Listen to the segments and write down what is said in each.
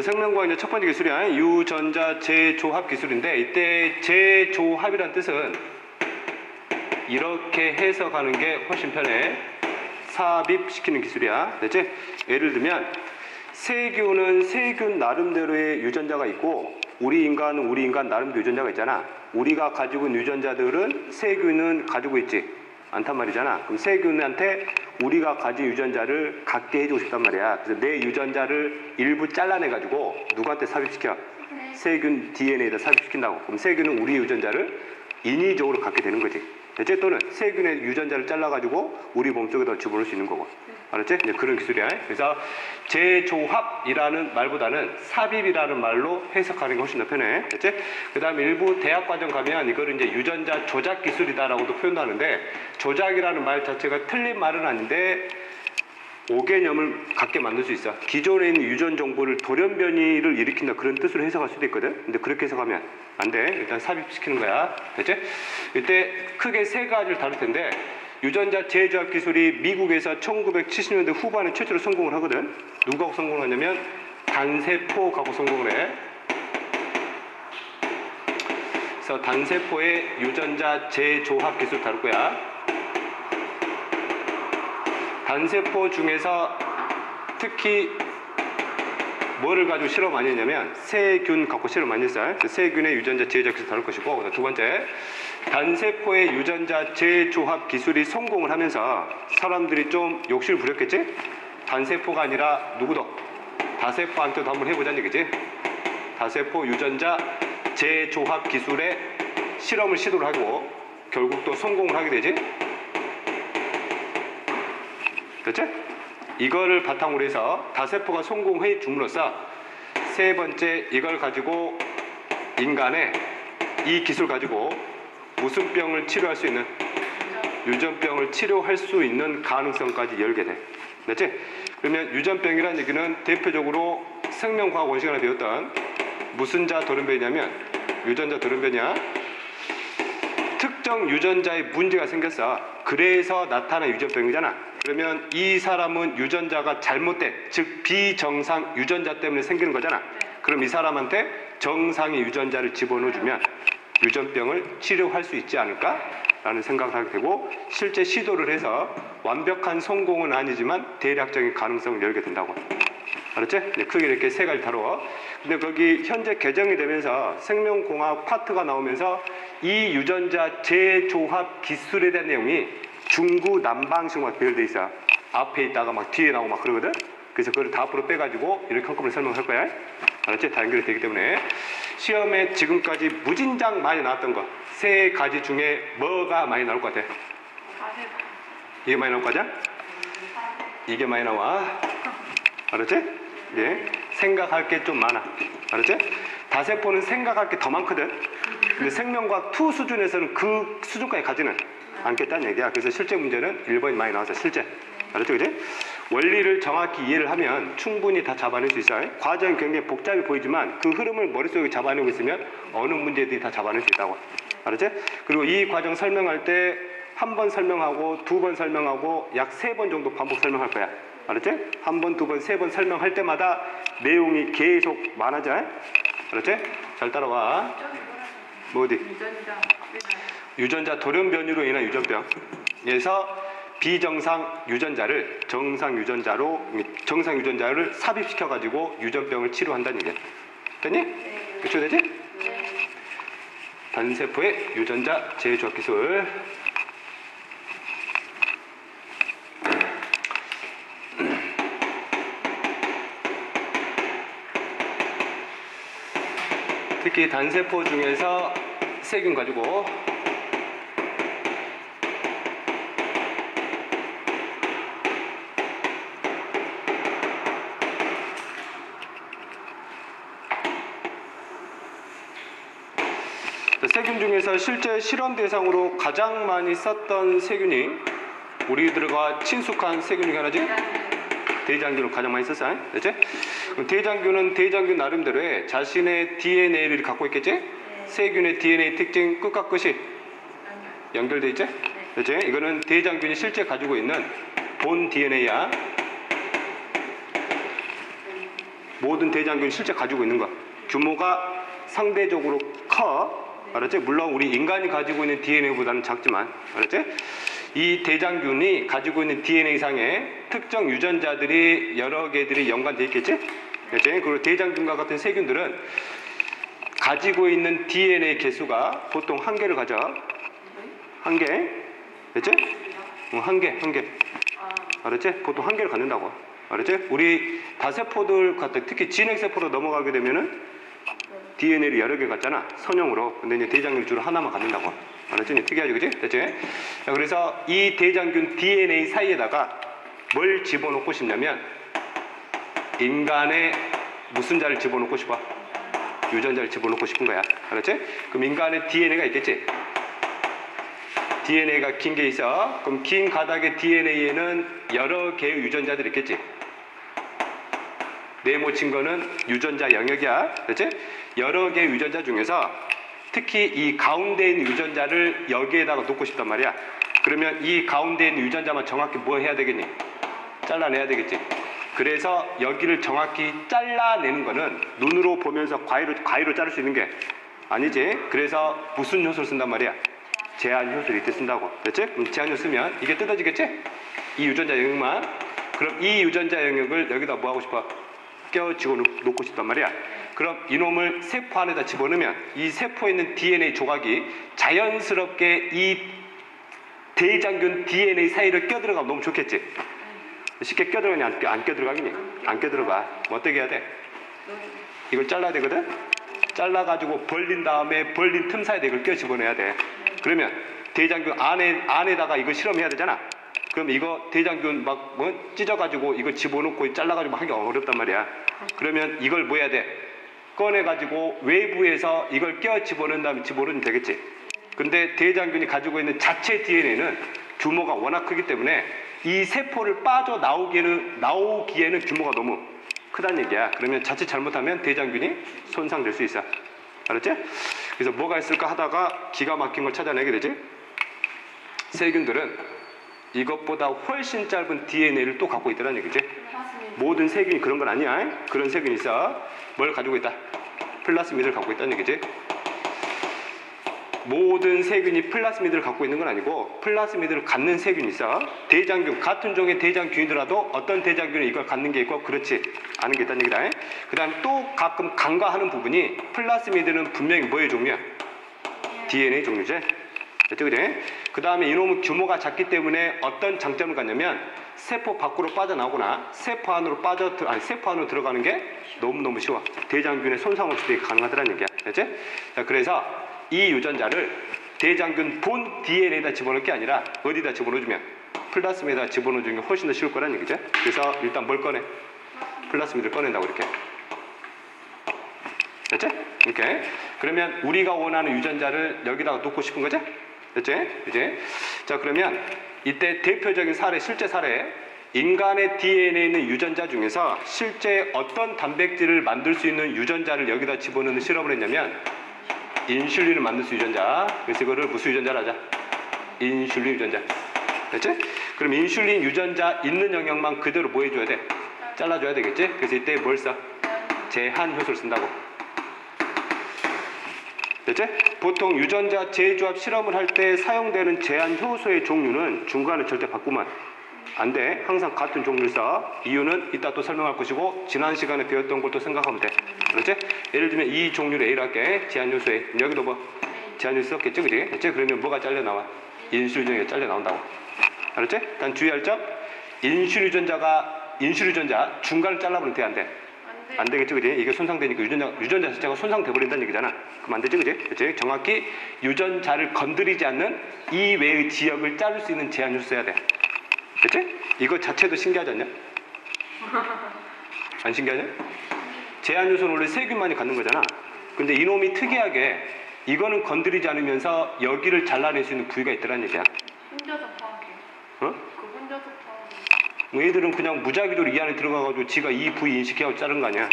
생명과학 이제 첫 번째 기술이야. 유전자 재조합 기술인데, 이때 재조합이란 뜻은 이렇게 해석하는 게 훨씬 편해. 삽입시키는 기술이야. 됐지? 예를 들면 세균은 세균 나름대로의 유전자가 있고, 우리 인간은 우리 인간 나름대로 유전자가 있잖아. 우리가 가지고 있는 유전자들은 세균은 가지고 있지 않단 말이잖아. 그럼 세균한테 우리가 가진 유전자를 갖게 해주고 싶단 말이야. 그래서 내 유전자를 일부 잘라내가지고 누구한테 삽입시켜? 세균 DNA에다 삽입시킨다고. 그럼 세균은 우리 유전자를 인위적으로 갖게 되는 거지. 대체 또는 세균의 유전자를 잘라가지고 우리 몸속에다 집어넣을 수 있는 거고. 알았지? 이제 그런 기술이야. 그래서 재조합이라는 말보다는 삽입이라는 말로 해석하는 게 훨씬 더 편해. 됐지? 그 다음에 일부 대학 과정 가면 이거를 이제 유전자 조작 기술이다라고도 표현도 하는데, 조작이라는 말 자체가 틀린 말은 아닌데 오개념을 갖게 만들 수 있어. 기존에 있는 유전 정보를 돌연변이를 일으킨다, 그런 뜻으로 해석할 수도 있거든. 근데 그렇게 해석하면 안 돼. 일단 삽입시키는 거야. 됐지? 이때 크게 세 가지를 다룰 텐데, 유전자 재조합 기술이 미국에서 1970년대 후반에 최초로 성공을 하거든. 누구하고 성공을 하냐면 단세포하고 성공을 해. 그래서 단세포의 유전자 재조합 기술 다룰 거야. 단세포 중에서 특히 뭐를 가지고 실험 많이 했냐면 세균 갖고 실험 많이 했어요. 세균의 유전자 재조합 기술 다룰 것이고, 두 번째, 단세포의 유전자 재조합 기술이 성공을 하면서 사람들이 좀 욕심을 부렸겠지? 단세포가 아니라 누구도 다세포한테도 한번 해보자는 얘기지. 다세포 유전자 재조합 기술에 실험을 시도를 하고 결국 또 성공을 하게 되지. 됐지? 이거를 바탕으로 해서 다세포가 성공해 줌으로써 세 번째, 이걸 가지고 인간의 이 기술 가지고 무슨 병을 치료할 수 있는, 유전병을 치료할 수 있는 가능성까지 열게 돼. 됐지? 그러면 유전병이라는 얘기는 대표적으로 생명과학 원시간에 배웠던 무슨 자 돌연변이냐면, 유전자 돌연변이야. 특정 유전자에 문제가 생겼어. 그래서 나타난 유전병이잖아. 그러면 이 사람은 유전자가 잘못된, 즉 비정상 유전자 때문에 생기는 거잖아. 그럼 이 사람한테 정상의 유전자를 집어넣어주면 유전병을 치료할 수 있지 않을까? 라는 생각을 하게 되고, 실제 시도를 해서 완벽한 성공은 아니지만 대략적인 가능성을 열게 된다고. 알았지? 네, 크게 이렇게 세 가지 다뤄. 근데 거기 현재 개정이 되면서 생명공학 파트가 나오면서 이 유전자 재조합 기술에 대한 내용이 중구난방식으로 배열돼 있어. 앞에 있다가 막 뒤에 나오고 막 그러거든. 그래서 그걸 다 앞으로 빼가지고 이렇게 한꺼번에 설명할 거야. 알았지? 다 연결이 되기 때문에. 시험에 지금까지 무진장 많이 나왔던 거 세 가지 중에 뭐가 많이 나올 것 같아? 이게 많이 나올 거죠? 이게 많이 나와. 알았지? 예. 생각할 게 좀 많아. 알았지? 다세포는 생각할 게 더 많거든. 근데 생명과학 2 수준에서는 그 수준까지 가지는 않겠다는 얘기야. 그래서 실제 문제는 1번이 많이 나왔어. 실제. 알았죠? 그지? 원리를 정확히 이해를 하면 충분히 다 잡아낼 수 있어요. 과정이 굉장히 복잡해 보이지만 그 흐름을 머릿속에 잡아내고 있으면 어느 문제들이 다 잡아낼 수 있다고. 알았지? 그리고 이 과정 설명할 때 한 번 설명하고 2번 설명하고 약 3번 정도 반복 설명할 거야. 알았지? 한 번, 2번, 3번 설명할 때마다 내용이 계속 많아져. 알았지? 잘 따라와. 뭐 어디? 유전자 돌연변이로 인한 유전병. 그래서 비정상 유전자를 정상 유전자를 삽입시켜 가지고 유전병을 치료한다는 얘기야. 됐니? 네. 그쵸 되지? 네. 단세포의 유전자 재조합 기술. 특히 단세포 중에서 세균 가지고 세균 중에서 실제 실험 대상으로 가장 많이 썼던 세균이 우리들과 친숙한 세균 중에 하나지? 대장균을 가장 많이 썼어요. 그렇지? 대장균은 대장균 나름대로의 자신의 DNA를 갖고 있겠지? 세균의 DNA 특징 끝과 끝이 연결돼 있지? 그렇지? 이거는 대장균이 실제 가지고 있는 본 DNA야. 모든 대장균이 실제 가지고 있는 거. 규모가 상대적으로 커. 알았지? 물론 우리 인간이 가지고 있는 DNA보다는 작지만, 알았지? 이 대장균이 가지고 있는 DNA상에 특정 유전자들이 여러 개들이 연관되어 있겠지? 그렇지? 그리고 대장균과 같은 세균들은 가지고 있는 DNA 개수가 보통 한 개를 가져. 한 개. 그렇지? 한 개. 알았지? 보통 한 개를 갖는다고. 알았지? 우리 다세포들 같은 특히 진핵세포로 넘어가게 되면은 DNA를 여러 개 갖잖아. 선형으로. 근데 이제 대장균 주로 하나만 갖는다고. 알았지? 특이하지, 그지? 됐지? 자, 그래서 이 대장균 DNA 사이에다가 뭘 집어넣고 싶냐면 인간의 무슨 자를 집어넣고 싶어? 유전자를 집어넣고 싶은 거야. 알았지? 그럼 인간의 DNA가 있겠지? DNA가 긴 게 있어. 그럼 긴 가닥의 DNA에는 여러 개의 유전자들이 있겠지? 네모친 거는 유전자 영역이야. 그렇지? 여러 개의 유전자 중에서 특히 이 가운데 있는 유전자를 여기에다가 놓고 싶단 말이야. 그러면 이 가운데 있는 유전자만 정확히 뭐 해야 되겠니? 잘라내야 되겠지. 그래서 여기를 정확히 잘라내는 거는 눈으로 보면서 가위로 자를 수 있는 게 아니지. 그래서 무슨 효소를 쓴단 말이야? 제한 효소를 이때 쓴다고. 그렇지? 그럼 제한 효소 쓰면 이게 뜯어지겠지? 이 유전자 영역만. 그럼 이 유전자 영역을 여기다 뭐 하고 싶어? 껴지고 놓고 싶단 말이야. 그럼 이놈을 세포 안에다 집어넣으면 이 세포에 있는 DNA 조각이 자연스럽게 이 대장균 DNA 사이를 껴들어가면 너무 좋겠지? 쉽게 껴들어가니 안 껴들어가겠니? 안 껴들어가. 뭐 어떻게 해야 돼? 이걸 잘라야 되거든? 잘라가지고 벌린 다음에 벌린 틈 사이에 이걸 껴 집어넣어야 돼. 그러면 대장균 안에다가 이걸 실험해야 되잖아. 그럼 이거 대장균 막 찢어가지고 이거 집어넣고 잘라가지고 하기 어렵단 말이야. 그러면 이걸 뭐 해야 돼? 꺼내가지고 외부에서 이걸 껴 집어넣은 다음에 집어넣으면 되겠지. 근데 대장균이 가지고 있는 자체 DNA는 규모가 워낙 크기 때문에 이 세포를 나오기에는 규모가 너무 크다는 얘기야. 그러면 자칫 잘못하면 대장균이 손상될 수 있어. 알았지? 그래서 뭐가 있을까 하다가 기가 막힌 걸 찾아내게 되지. 세균들은 이것보다 훨씬 짧은 DNA를 또 갖고 있다는 얘기지. 모든 세균이 그런 건 아니야. 그런 세균이 있어. 뭘 가지고 있다? 플라스미드를 갖고 있다는 얘기지. 모든 세균이 플라스미드를 갖고 있는 건 아니고 플라스미드를 갖는 세균이 있어. 대장균, 같은 종의 대장균이더라도 어떤 대장균이 이걸 갖는 게 있고 그렇지 않은 게 있다는 얘기다. 그 다음에 또 가끔 간과하는 부분이 플라스미드는 분명히 뭐의 종류야? DNA 종류지. 그래? 그 다음에 이놈은 규모가 작기 때문에 어떤 장점을 갖냐면 세포 밖으로 빠져나오거나 세포 안으로 들어가는 게 너무너무 쉬워. 대장균의 손상 없이 되게 가능하더라는 얘기야. 알지? 자, 그래서 이 유전자를 대장균 본 DNA에다 집어넣을 게 아니라 어디다 집어넣어주면 플라스미드에다 집어넣어주는 게 훨씬 더 쉬울 거라는 얘기죠. 그래서 일단 뭘 꺼내? 플라스미드를 꺼낸다고 이렇게. 됐지? 이렇게. 그러면 우리가 원하는 유전자를 여기다가 놓고 싶은 거죠? 됐지? 이제. 자, 그러면 이때 대표적인 사례, 실제 사례, 인간의 DNA에 있는 유전자 중에서 실제 어떤 단백질을 만들 수 있는 유전자를 여기다 집어넣는 실험을 했냐면 인슐린을 만들 수 있는 유전자. 그래서 이거를 무슨 유전자를 하자? 인슐린 유전자. 됐지? 그럼 인슐린 유전자 있는 영역만 그대로 뭐 해줘야 돼? 잘라줘야 되겠지? 그래서 이때 뭘 써? 제한 효소를 쓴다고. 됐지? 보통 유전자 재조합 실험을 할 때 사용되는 제한 효소의 종류는 중간에 절대 바꾸면 안 돼. 항상 같은 종류를 써. 이유는 이따 또 설명할 것이고 지난 시간에 배웠던 것도 생각하면 돼. 그렇지? 예를 들면 이 종류를 A로 할게. 제한 효소에. 여기도 뭐 제한 효소 썼겠지? 그지? 그렇지? 그러면 뭐가 잘려 나와? 인슐린이 잘려 나온다고. 알았지? 단 주의할 점. 인슐린 유전자 중간을 잘라버리면 돼, 안 돼? 안 되겠지, 그지? 이게 손상되니까 유전자 자체가 손상돼 버린다는 얘기잖아. 그럼 안 되지, 그지? 그치? 정확히 유전자를 건드리지 않는 이 외의 지역을 자를 수 있는 제한 효소 써야 돼. 그치? 이거 자체도 신기하지 않냐? 안 신기하냐? 제한 효소는 원래 세균만이 갖는 거잖아. 근데 이놈이 특이하게 이거는 건드리지 않으면서 여기를 잘라낼 수 있는 부위가 있더란 얘기야. 혼자서 파악해. 어? 그 혼자서 파악해. 얘들은 그냥 무작위로 이 안에 들어가가지고 지가 이 부위 인식해가지고 자른 거 아니야.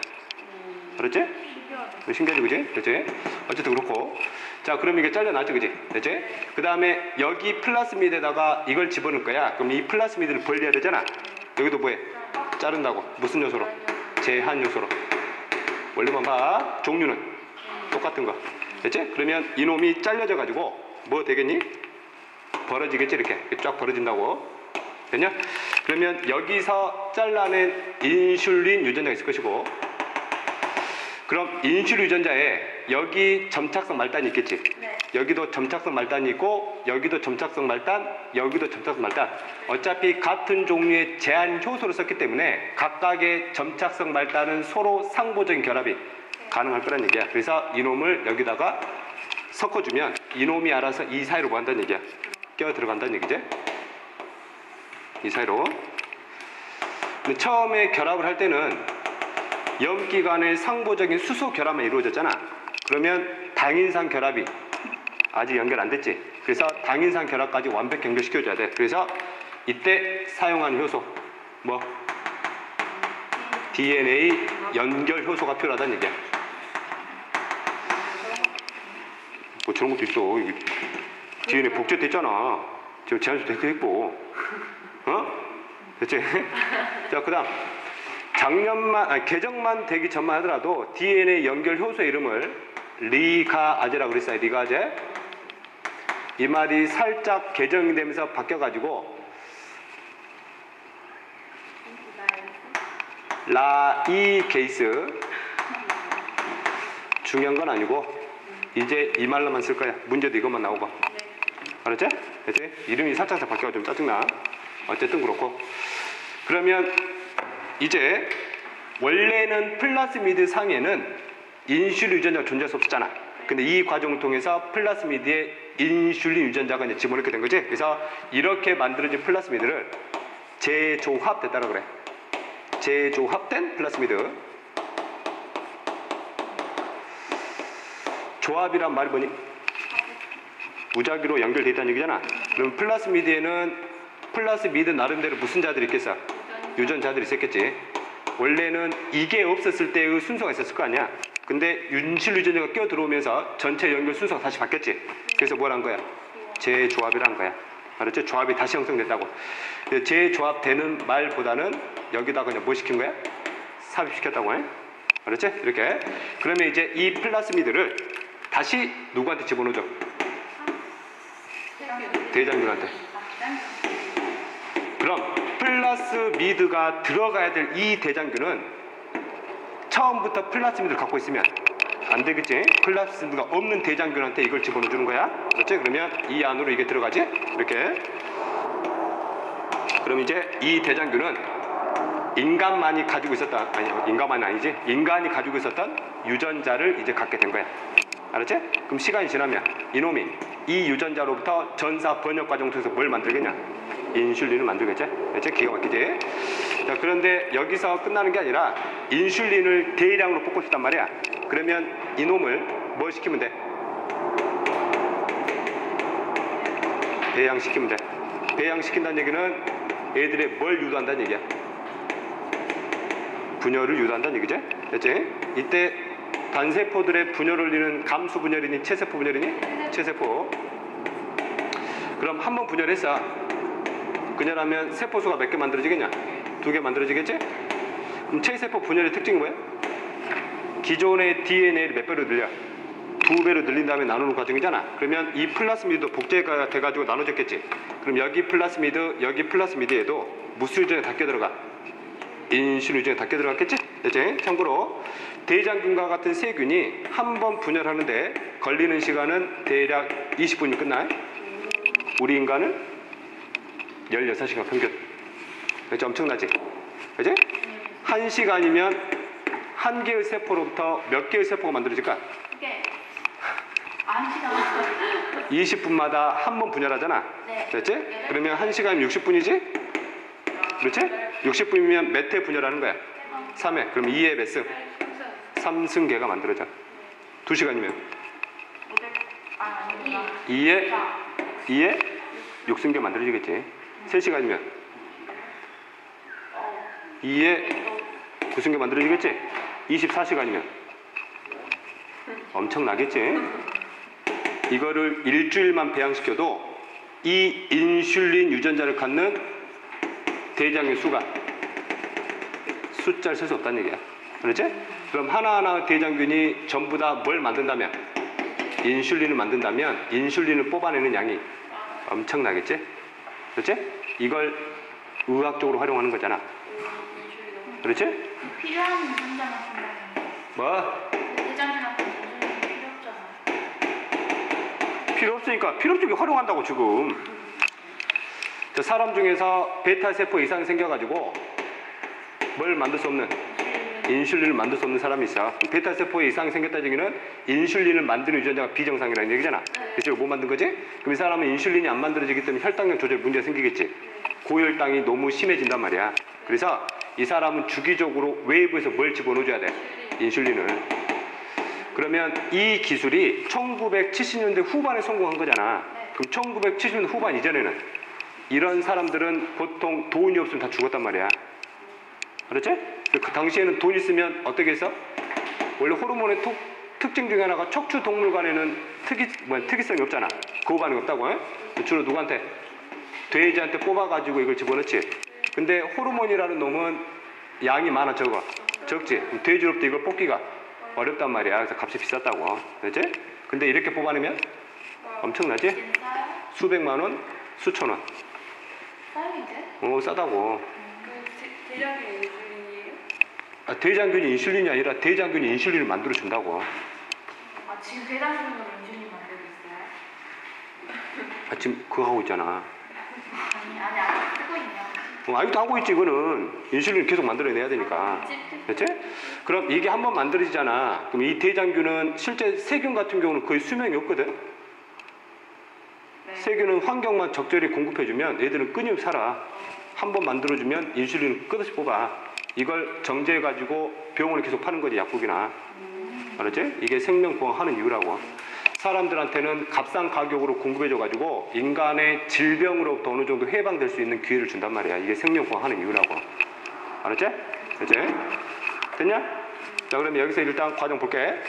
그렇지? 신기하다. 신기하지, 그지? 그치? 어쨌든 그렇고. 자, 그럼 이게 잘려나왔죠, 그지? 됐지? 그 다음에 여기 플라스미드에다가 이걸 집어넣을 거야. 그럼 이 플라스미드를 벌려야 되잖아. 여기도 뭐해? 자른다고. 무슨 요소로? 제한 요소로. 원리만 봐. 종류는 똑같은 거. 됐지? 그러면 이놈이 잘려져 가지고 뭐 되겠니? 벌어지겠지. 이렇게 쫙 벌어진다고. 됐냐? 그러면 여기서 잘라낸 인슐린 유전자가 있을 것이고, 그럼 인슐린 유전자에 여기 점착성 말단이 있겠지. 네. 여기도 점착성 말단이 있고, 여기도 점착성 말단, 여기도 점착성 말단. 어차피 같은 종류의 제한 효소를 썼기 때문에 각각의 점착성 말단은 서로 상보적인 결합이 가능할 거란 얘기야. 그래서 이놈을 여기다가 섞어주면 이놈이 알아서 이 사이로 뭐 한다는 얘기야. 껴 들어간다는 얘기지. 이 사이로. 근데 처음에 결합을 할 때는 염기관의 상보적인 수소 결합만 이루어졌잖아. 그러면 당인산 결합이 아직 연결 안 됐지. 그래서 당인산 결합까지 완벽히 연결시켜줘야 돼. 그래서 이때 사용한 효소 뭐 DNA 연결 효소가 필요하다는 얘기야. 뭐 저런 것도 있어. 이게 DNA 복제됐잖아. 지금 제한수 됐고. 됐지? 자, 그 다음. 개정만 되기 전만 하더라도 DNA 연결 효소 이름을 리가아제라고 그랬어요. 리가아제. 이 말이 살짝 개정이 되면서 바뀌어가지고 라이게이스. 중요한 건 아니고 이제 이 말로만 쓸 거야. 문제도 이것만 나오고. 알았지? 됐지? 이름이 살짝 바뀌어서 좀 짜증나. 어쨌든 그렇고. 그러면 이제 원래는 플라스미드 상에는 인슐린 유전자가 존재할 수 없었잖아. 근데 이 과정을 통해서 플라스미드에 인슐린 유전자가 이제 집어넣게 된 거지. 그래서 이렇게 만들어진 플라스미드를 재조합됐다고 그래. 재조합된 플라스미드. 조합이란 말이 뭐니? 무작위로 연결돼 있다는 얘기잖아. 그럼 플라스미드 나름대로 무슨 자들이 있겠어? 유전자들이 있었겠지. 원래는 이게 없었을 때의 순서가 있었을 거 아니야. 근데 인슐린 유전자가 끼어 들어오면서 전체 연결 순서가 다시 바뀌었지. 그래서 뭘 한 거야? 재조합이란 거야. 알았지? 조합이 다시 형성됐다고. 재조합되는 말보다는 여기다가 그냥 뭐 시킨 거야? 삽입시켰다고 해. 알았지? 이렇게. 그러면 이제 이 플라스미드를 다시 누구한테 집어넣어줘? 대장균한테. 그럼 플라스미드가 들어가야 될 이 대장균은 처음부터 플라스미드를 갖고 있으면 안 되겠지? 플라스미드가 없는 대장균한테 이걸 집어넣어 주는 거야. 그렇지? 그러면 이 안으로 이게 들어가지? 이렇게. 그럼 이제 이 대장균은 인간만이 가지고 있었던, 아니 인간만이 아니지, 인간이 가지고 있었던 유전자를 이제 갖게 된 거야. 알았지? 그럼 시간이 지나면 이놈이 이 유전자로부터 전사 번역 과정을 통해서 뭘 만들겠냐? 인슐린을 만들겠지? 알았지? 기가 막히지? 자, 그런데 여기서 끝나는 게 아니라 인슐린을 대량으로 뽑고 싶단 말이야. 그러면 이놈을 뭘 시키면 돼? 배양시키면 돼. 배양시킨다는 얘기는 애들의 뭘 유도한다는 얘기야? 분열을 유도한다는 얘기지? 됐지? 이때 단세포들의 분열을 올리는 감수 분열이니 체세포 분열이니? 체세포. 그럼 한 번 분열했어. 분열하면 세포수가 몇 개 만들어지겠냐? 2개 만들어지겠지? 그럼 체세포 분열의 특징이 뭐야? 기존의 DNA를 몇 배로 늘려? 2배로 늘린 다음에 나누는 과정이잖아. 그러면 이 플라스미드도 복제가 돼가지고 나눠졌겠지. 그럼 여기 플라스미드에도 무슨 유전자 다 껴들어가? 인슐린 유전자 다 껴들어갔겠지? 됐지? 참고로 대장균과 같은 세균이 한 번 분열하는데 걸리는 시간은 대략 20분이면 끝나요. 우리 인간은 16시간 평균. 그렇지? 엄청나지? 그렇지? 1시간이면 한 개의 세포로부터 몇 개의 세포가 만들어질까? 이게 안 시간. 20분마다 한 번 분열하잖아. 네. 됐지? 그러면 1시간이면 60분이지? 그렇지? 60분이면 몇 회 분열하는 거야? 3회. 그럼 2회 몇 승? 3승계가 만들어져. 2시간이면 2회 6승계 만들어지겠지. 3시간이면 2회 9승계 만들어지겠지. 24시간이면 엄청나겠지. 이거를 일주일만 배양시켜도 이 인슐린 유전자를 갖는 대장의 수가 숫자를 셀 수 없다는 얘기야. 그렇지? 그럼 하나하나 대장균이 전부 다 뭘 만든다면? 인슐린을 만든다면 인슐린을 뽑아내는 양이 엄청나겠지? 그렇지? 이걸 의학적으로 활용하는 거잖아. 그렇지? 필요한 유전자만 쓴다는 거. 뭐? 대장균한테 인슐린이 필요 없잖아. 필요 없으니까 필요 없게 활용한다고 지금. 저 사람 중에서 베타 세포 이상이 생겨가지고 뭘 만들 수 없는 인슐린을 만들 수 없는 사람이 있어. 베타 세포에 이상이 생겼다는 얘기는 인슐린을 만드는 유전자가 비정상이라는 얘기잖아. 그래서 이거 뭐 만든 거지? 그럼 이 사람은 인슐린이 안 만들어지기 때문에 혈당량 조절 문제가 생기겠지. 고혈당이 너무 심해진단 말이야. 그래서 이 사람은 주기적으로 외부에서 뭘 집어넣어줘야 돼? 인슐린을. 그러면 이 기술이 1970년대 후반에 성공한 거잖아. 그럼 1970년대 후반 이전에는 이런 사람들은 보통 돈이 없으면 다 죽었단 말이야. 그렇지? 그 당시에는 돈 있으면 어떻게 했어? 원래 호르몬의 특징 중에 하나가 척추 동물간에는 특이성이 없잖아. 그 반응이 없다고 해? 주로 누구한테? 돼지한테 뽑아가지고 이걸 집어넣지. 근데 호르몬이라는 놈은 양이 많아 적어? 적지. 돼지로부터 이걸 뽑기가 어렵단 말이야. 그래서 값이 비쌌다고. 그렇지? 근데 이렇게 뽑아내면 엄청나지? 싸요? 수백만 원, 수천 원. 싸인데? 싸다고. 그 대장균 인슐린이에요? 대장균이 인슐린이 아니라 대장균이 인슐린을 만들어준다고. 아 지금 대장균으로 인슐린 만들고 있어요? 지금 그거 하고 있잖아. 아니 아직 쓰고 있냐? 아직도 하고 있지. 이거는 인슐린 계속 만들어내야 되니까. 그렇지? 그럼 이게 한번 만들어지잖아. 그럼 이 대장균은 실제 세균 같은 경우는 거의 수명이 없거든. 네. 세균은 환경만 적절히 공급해주면 얘들은 끊임없이 살아. 한번 만들어주면 인슐린을 끝없이 뽑아. 이걸 정제해가지고 병원에 계속 파는 거지. 약국이나. 알았지? 이게 생명보호하는 이유라고. 사람들한테는 값싼 가격으로 공급해줘가지고 인간의 질병으로부터 어느 정도 해방될 수 있는 기회를 준단 말이야. 이게 생명보호하는 이유라고. 알았지? 그치? 됐냐? 자, 그러면 여기서 일단 과정 볼게.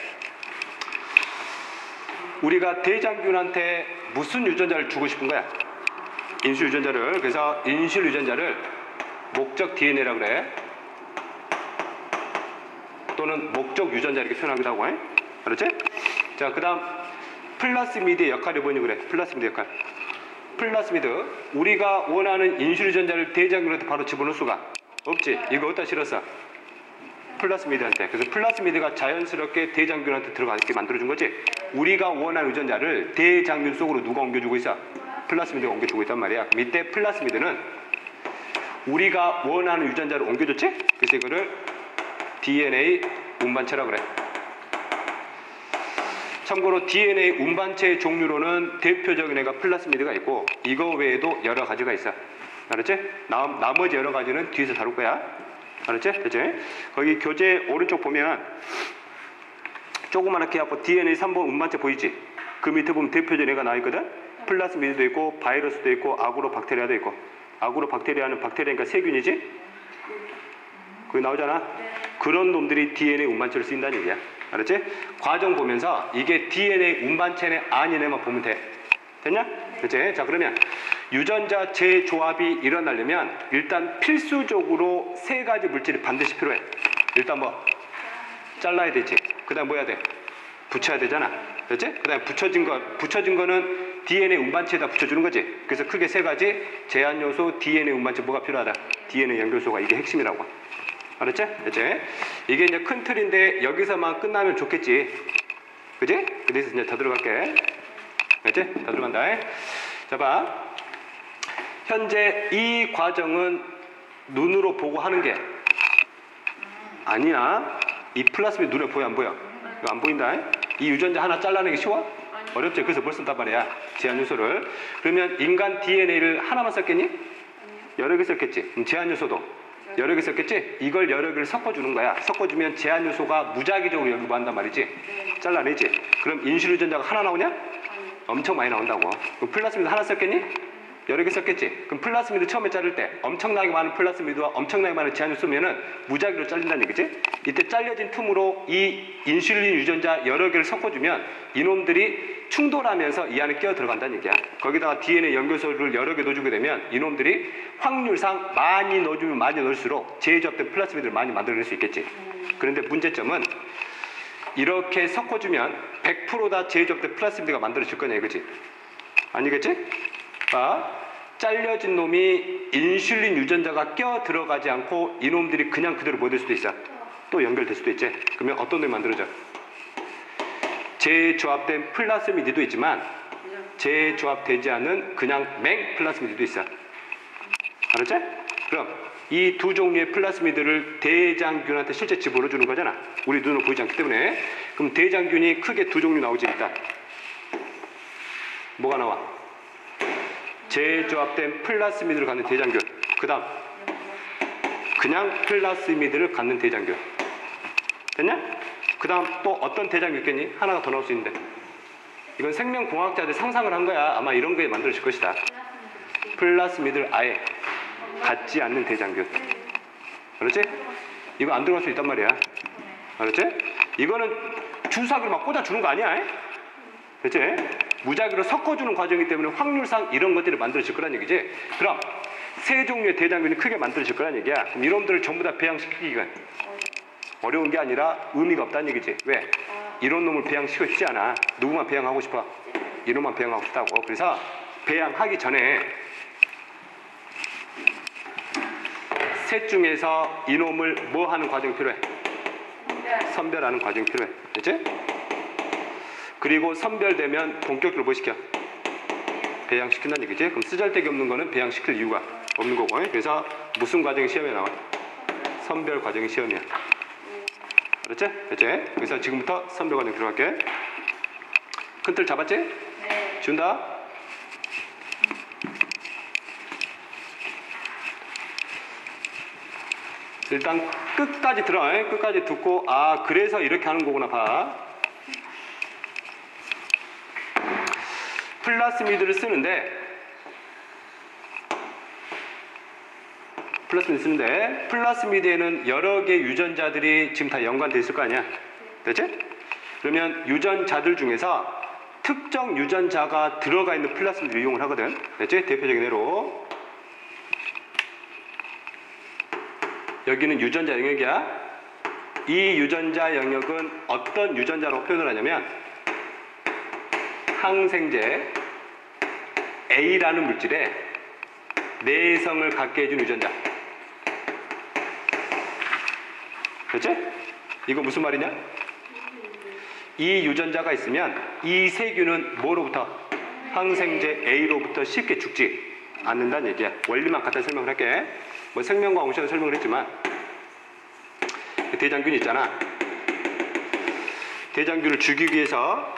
우리가 대장균한테 무슨 유전자를 주고 싶은 거야? 인슐 유전자를. 그래서 인슐 유전자를 목적 DNA라고 그래. 또는 목적 유전자 이렇게 표현하기도 하고. 알았지? 자, 그 다음 플라스미드의 역할이 뭐니 그래? 플라스미드 역할. 플라스미드. 우리가 원하는 인슐 유전자를 대장균한테 바로 집어넣을 수가 없지. 이거 어디다 실었어? 플라스미드한테. 그래서 플라스미드가 자연스럽게 대장균한테 들어가게 만들어준 거지. 우리가 원하는 유전자를 대장균 속으로 누가 옮겨주고 있어? 플라스미드가 옮겨주고 있단 말이야. 그럼 이때 플라스미드는 우리가 원하는 유전자를 옮겨줬지? 그래서 이거를 DNA 운반체라고 그래. 참고로 DNA 운반체의 종류로는 대표적인 애가 플라스미드가 있고 이거 외에도 여러 가지가 있어. 알았지? 나머지 여러 가지는 뒤에서 다룰 거야. 알았지? 됐지? 거기 교재 오른쪽 보면 조그맣게 해갖고 DNA 3번 운반체 보이지? 그 밑에 보면 대표적인 애가 나와 있거든? 플라스미드도 있고 바이러스도 있고 아구로박테리아도 있고. 아구로박테리아는 박테리아니까 세균이지? 거기 나오잖아? 그런 놈들이 DNA 운반체를 쓰인다는 얘기야. 알았지? 과정 보면서 이게 DNA 운반체네 아니네만 보면 돼. 됐냐? 그치? 자, 그러면 유전자 재조합이 일어나려면 일단 필수적으로 세 가지 물질이 반드시 필요해. 일단 뭐? 잘라야 되지. 그 다음 뭐 해야 돼? 붙여야 되잖아. 그렇지? 그 다음에 붙여진 거는 DNA 운반체에다 붙여주는 거지. 그래서 크게 세 가지. 제한 요소, DNA 운반체 뭐가 필요하다? DNA 연결소가 이게 핵심이라고. 알았지? 그치? 이게 이제 큰 틀인데 여기서만 끝나면 좋겠지. 그지? 그래서 이제 더 들어갈게. 알지? 더 들어간다. 자, 봐. 현재 이 과정은 눈으로 보고 하는 게 아니야. 이 플라스미드 눈에 보여 안 보여? 이거 안 보인다. 이 유전자 하나 잘라내기 쉬워? 어렵지? 그래서 뭘 쓴단 말이야. 제한 요소를. 그러면 인간 DNA를 하나만 썼겠니? 여러 개 썼겠지. 그럼 제한 요소도 여러 개 썼겠지? 이걸 여러 개를 섞어주는 거야. 섞어주면 제한 요소가 무작위적으로 여기 뭐 한단 말이지? 잘라내지. 그럼 인슐 유전자가 하나 나오냐? 엄청 많이 나온다고. 그럼 플라스미드 하나 썼겠니? 여러 개 썼겠지? 그럼 플라스미드 처음에 자를 때 엄청나게 많은 플라스미드와 엄청나게 많은 제한 요소면은 무작위로 잘린다는 얘기지? 이때 잘려진 틈으로 이 인슐린 유전자 여러 개를 섞어주면 이놈들이 충돌하면서 이 안에 끼어 들어간다는 얘기야. 거기다가 DNA 연결소를 여러 개 넣어주게 되면 이놈들이 확률상 많이 넣어주면 많이 넣을수록 재조합된 플라스미드를 많이 만들어낼 수 있겠지. 그런데 문제점은 이렇게 섞어주면 100%다 제조업된 플라스미드가 만들어질 거냐 이거지. 아니겠지? 봐. 잘려진 놈이 인슐린 유전자가 껴 들어가지 않고 이놈들이 그냥 그대로 뭐 될 수도 있어. 또 연결될 수도 있지. 그러면 어떤 놈이 만들어져? 재조합된 플라스미드도 있지만 재조합되지 않은 그냥 맹 플라스미드도 있어. 알았지? 그럼 이 두 종류의 플라스미드를 대장균한테 실제 집어넣어 주는 거잖아. 우리 눈으로 보이지 않기 때문에. 그럼 대장균이 크게 두 종류 나오지 일단. 뭐가 나와? 재조합된 플라스미드를 갖는 대장균. 그 다음 그냥 플라스미드를 갖는 대장균. 됐냐? 그 다음 또 어떤 대장균 있겠니? 하나가 더 나올 수 있는데. 이건 생명공학자들 상상을 한 거야. 아마 이런 게 만들어질 것이다. 플라스미드를 아예 갖지 않는 대장균. 알았지? 이거 안 들어갈 수 있단 말이야. 알았지? 이거는 주사기로 막 꽂아주는 거 아니야? 그렇지? 무작위로 섞어주는 과정이기 때문에 확률상 이런 것들이 만들어질 거란 얘기지. 그럼 세 종류의 대장균이 크게 만들어질 거란 얘기야. 그럼 이놈들을 전부 다 배양시키기가 어려운 게 아니라 의미가 없다는 얘기지. 왜? 이런 놈을 배양시키고 싶지 않아. 누구만 배양하고 싶어? 이놈만 배양하고 싶다고. 그래서 배양하기 전에 셋 중에서 이놈을 뭐 하는 과정이 필요해? 선별하는 과정이 필요해. 됐지? 그리고 선별되면 본격적으로 뭐 시켜? 배양시킨다는 얘기지. 그럼 쓰잘데기 없는 거는 배양시킬 이유가 없는 거고. 그래서 무슨 과정이 시험에 나와? 선별 과정이 시험이야. 알았지? 됐지? 그래서 지금부터 선별 과정 들어갈게. 큰 틀 잡았지? 네. 준다. 일단 끝까지 들어. 끝까지 듣고 아 그래서 이렇게 하는 거구나 봐. 플라스미드를 쓰는데 플라스미드에는 여러 개 유전자들이 지금 다 연관돼 있을 거 아니야. 됐지? 그러면 유전자들 중에서 특정 유전자가 들어가 있는 플라스미드를 이용을 하거든. 됐지? 대표적인 예로 여기는 유전자 영역이야. 이 유전자 영역은 어떤 유전자로 표현을 하냐면 항생제 A라는 물질에 내성을 갖게 해준 유전자. 됐지? 이거 무슨 말이냐? 이 유전자가 있으면 이 세균은 뭐로부터? 항생제 A로부터 쉽게 죽지 않는다는 얘기야. 원리만 갖다 설명을 할게. 뭐 생명과학 옹시에서 설명을 했지만 대장균이 있잖아. 대장균을 죽이기 위해서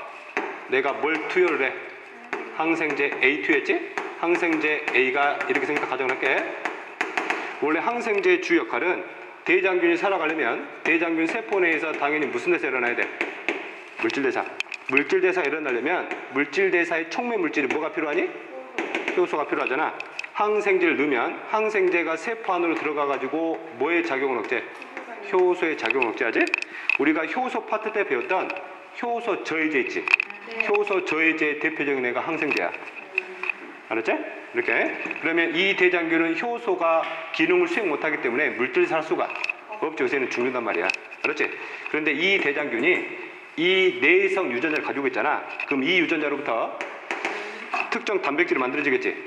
내가 뭘 투여를 해? 항생제 A 투여했지? 항생제 A가 이렇게 생겼다 가정을 할게. 원래 항생제의 주 역할은 대장균이 살아가려면 대장균 세포 내에서 당연히 무슨 대사 일어나야 돼? 물질대사. 물질대사 일어나려면 물질대사의 촉매 물질이 뭐가 필요하니? 효소가 필요하잖아. 항생제를 넣으면 항생제가 세포 안으로 들어가가지고 뭐의 작용을 억제? 효소의 작용을 억제하지? 우리가 효소 파트 때 배웠던 효소 저해제 있지? 효소 저해제의 대표적인 애가 항생제야. 알았지? 이렇게. 그러면 이 대장균은 효소가 기능을 수행 못하기 때문에 물질대사 할 수가 없지. 요새는 죽는단 말이야. 알았지? 그런데 이 대장균이 이 내성 유전자를 가지고 있잖아. 그럼 이 유전자로부터 특정 단백질이 만들어지겠지?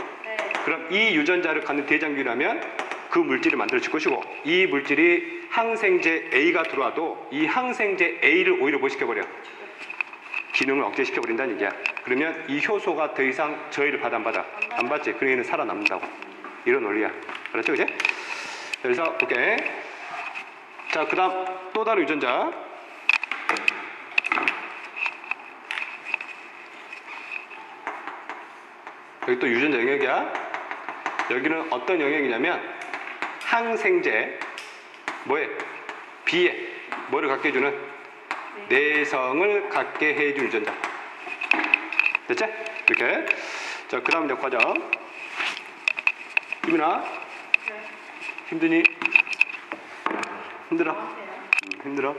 그럼 이 유전자를 갖는 대장균이라면 그 물질이 만들어질 것이고 이 물질이 항생제 A가 들어와도 이 항생제 A를 오히려 뭐 시켜버려? 기능을 억제시켜버린다는 얘기야. 그러면 이 효소가 더 이상 저해를 받아 안 받아? 안 받지. 그러니까 살아남는다고. 이런 원리야. 알았죠? 그지? 그래서 볼게. 자, 그 다음 또 다른 유전자. 여기 또 유전자 영역이야. 여기는 어떤 영역이냐면 항생제 뭐에? B에 뭐를 갖게 해주는? 내성을 갖게 해준 유전자. 됐지? 이렇게. 자, 그 다음 역과정. 희민아 힘드니? 힘들어? 힘들어?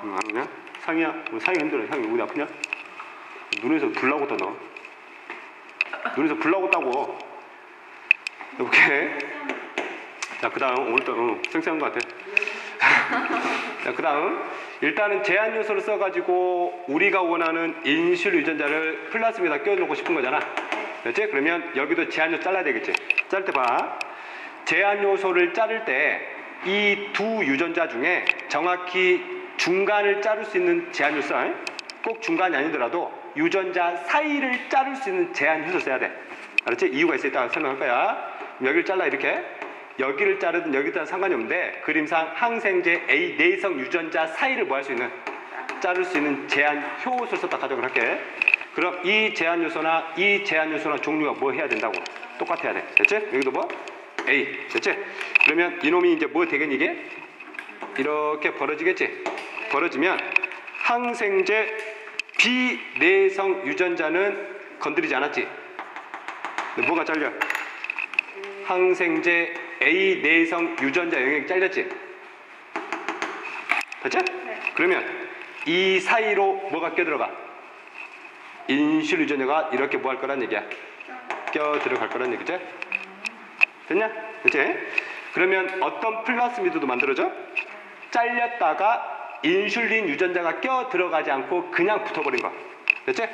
아니야? 상이야? 상이 힘들어. 상이 어디 아프냐? 눈에서 불 나고 너. 눈에서 불 나고 있다고. 오케이. 자, 그 다음 오늘 또 쌩쌩한 것 같아. 자, 그 다음 일단은 제한 요소를 써가지고 우리가 원하는 인슐 유전자를 플라스미에다 껴놓고 싶은 거잖아. 그렇지? 그러면 여기도 제한 요소 잘라야 되겠지. 자를 때 봐. 제한 요소를 자를 때 이 두 유전자 중에 정확히 중간을 자를 수 있는 제한 요소, 꼭 중간이 아니더라도 유전자 사이를 자를 수 있는 제한 요소를 써야 돼. 알았지? 이유가 있어. 이따가 설명할 거야. 여기를 잘라 이렇게. 여기를 자르든 여기든 상관이 없는데 그림상 항생제 A 내성 유전자 사이를 뭐 할 수 있는 자를 수 있는 제한 효소를 썼다 가정을 할게. 그럼 이 제한 요소나 이 제한 요소나 종류가 뭐 해야 된다고? 똑같아야 돼. 됐지? 여기도 뭐? A. 됐지? 그러면 이놈이 이제 뭐 되겠니 이게? 이렇게 벌어지겠지? 벌어지면 항생제 B 내성 유전자는 건드리지 않았지? 근데 뭐가 잘려? 항생제 A 내성 유전자 영역이 잘렸지? 됐지? 네. 그러면 이 사이로 뭐가 껴들어가? 인슐 유전자가 이렇게 뭐 할 거란 얘기야? 껴들어갈 거란 얘기지? 됐냐? 됐지? 그러면 어떤 플라스미드도 만들어져? 잘렸다가 인슐린 유전자가 껴들어가지 않고 그냥 붙어버린 거. 됐지?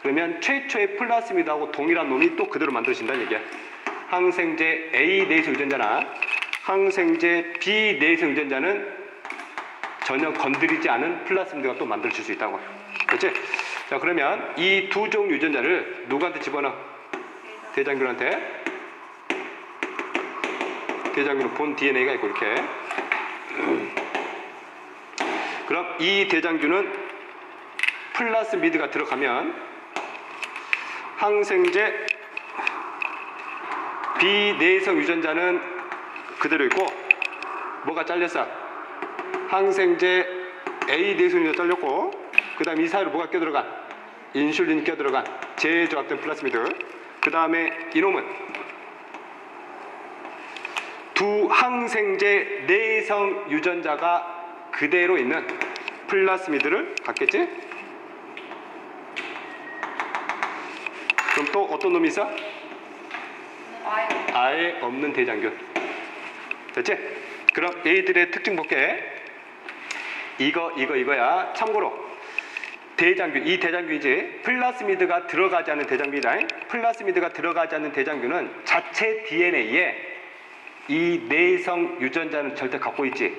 그러면 최초의 플라스미드하고 동일한 놈이 또 그대로 만들어진다는 얘기야. 항생제 A 내성 유전자나 항생제 B 내성 유전자는 전혀 건드리지 않은 플라스미드가 또 만들어질 수 있다고. 그렇지? 자, 그러면 이 두 종류 유전자를 누구한테 집어넣어? 대장균한테. 대장균은 본 DNA가 있고 이렇게. 그럼 이 대장균은 플라스미드가 들어가면 항생제 B 내성 유전자는 그대로 있고 뭐가 잘렸어? 항생제 A 내성 유전자 잘렸고 그 다음 이 사이로 뭐가 껴들어가? 인슐린이 껴들어간 재조합된 플라스미드. 그 다음에 이놈은 두 항생제 내성 유전자가 그대로 있는 플라스미드를 갖겠지? 그럼 또 어떤 놈이 있어? 아예 없는 대장균. 됐지? 그럼 얘들의 특징 볼게. 이거야. 참고로 대장균, 이 대장균이지 플라스미드가 들어가지 않는 대장균이다. 플라스미드가 들어가지 않는 대장균은 자체 DNA에 이 내성 유전자는 절대 갖고 있지